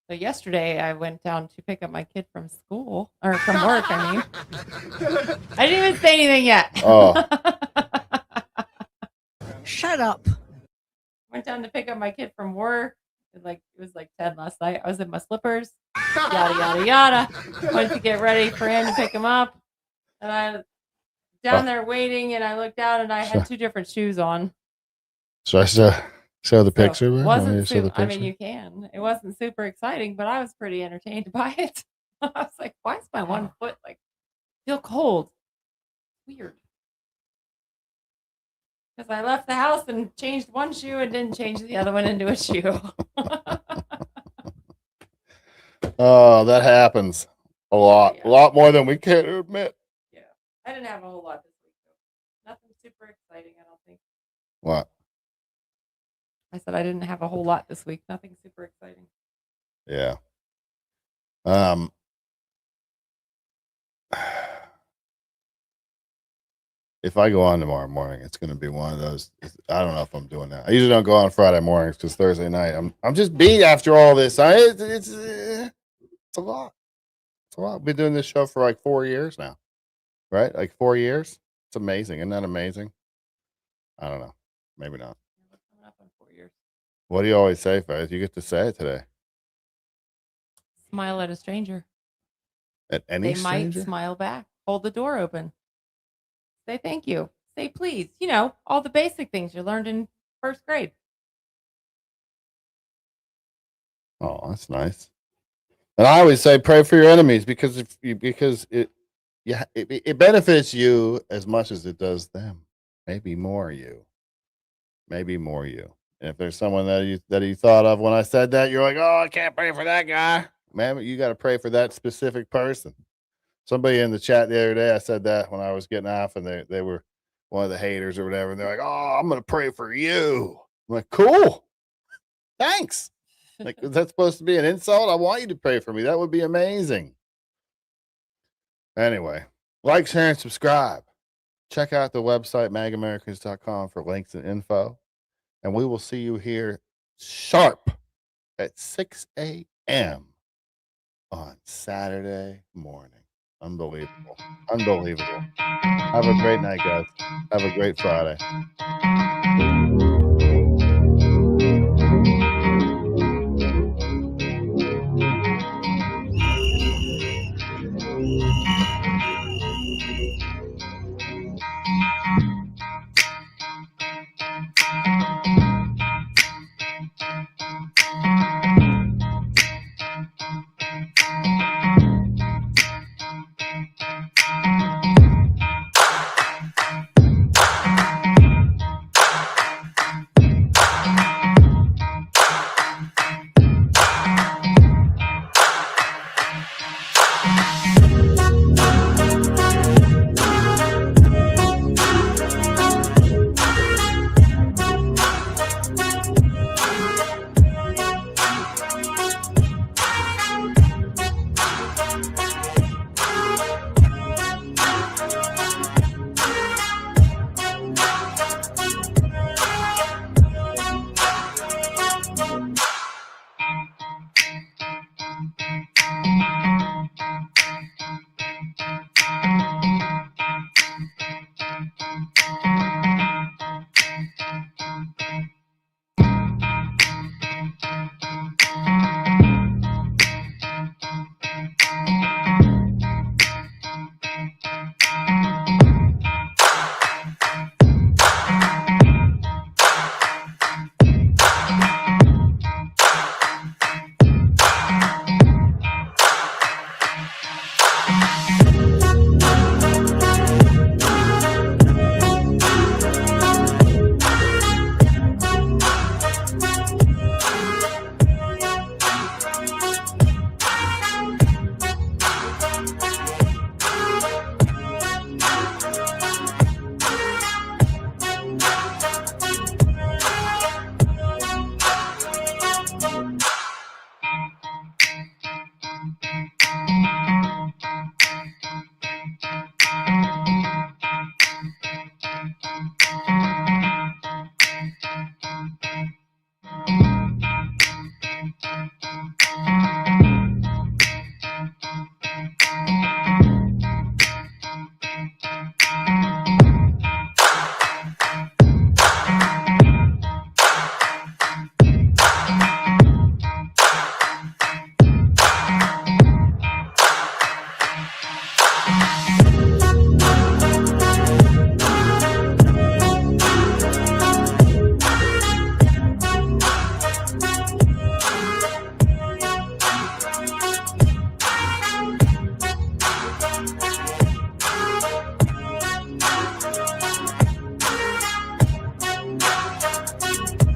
So yesterday I went down to pick up my kid from school or from work. I mean, I didn't even say anything yet. Oh. Shut up. Went down to pick up my kid from work. It was like 10 last night. I was in my slippers. Yada yada yada. Went to get ready for him to pick him up, and I down there waiting, and I looked down, and I had two different shoes on. So I show the picture. It man? wasn't Show the I mean, picture? you can. It wasn't super exciting, but I was pretty entertained by it. I was like, why is my one foot feel cold? Weird. Because I left the house and changed one shoe and didn't change the other one into a shoe. Oh, that happens a lot. A lot more than we care to admit. Yeah. I didn't have a whole lot this week, though. Nothing super exciting, I don't think. What? I said I didn't have a whole lot this week. Nothing super exciting. Yeah. If I go on tomorrow morning, it's going to be one of those. I don't know if I'm doing that. I usually don't go on Friday mornings because Thursday night I'm just beat after all this. It's a lot. It's a lot. I've been doing this show for like 4 years now, right? Like 4 years. It's amazing. Isn't that amazing? I don't know. Maybe not. Coming up on 4 years. What do you always say, Faith? You get to say it today. Smile at a stranger. At any They stranger? might smile back. Hold the door open. Say thank you. Say please. All the basic things you learned in first grade. Oh, that's nice. And I always say pray for your enemies because it benefits you as much as it does them. Maybe more you. And if there's someone that you thought of when I said that, you're like, oh, I can't pray for that guy. Man, you got to pray for that specific person. Somebody in the chat the other day, I said that when I was getting off, and they were one of the haters or whatever. And they're like, oh, I'm going to pray for you. I'm like, cool. Thanks. Like, is that supposed to be an insult? I want you to pray for me. That would be amazing. Anyway, like, share, and subscribe. Check out the website, MagAmericans.com, for links and info. And we will see you here sharp at 6 a.m. on Saturday morning. Unbelievable. Unbelievable. Have a great night, guys. Have a great Friday.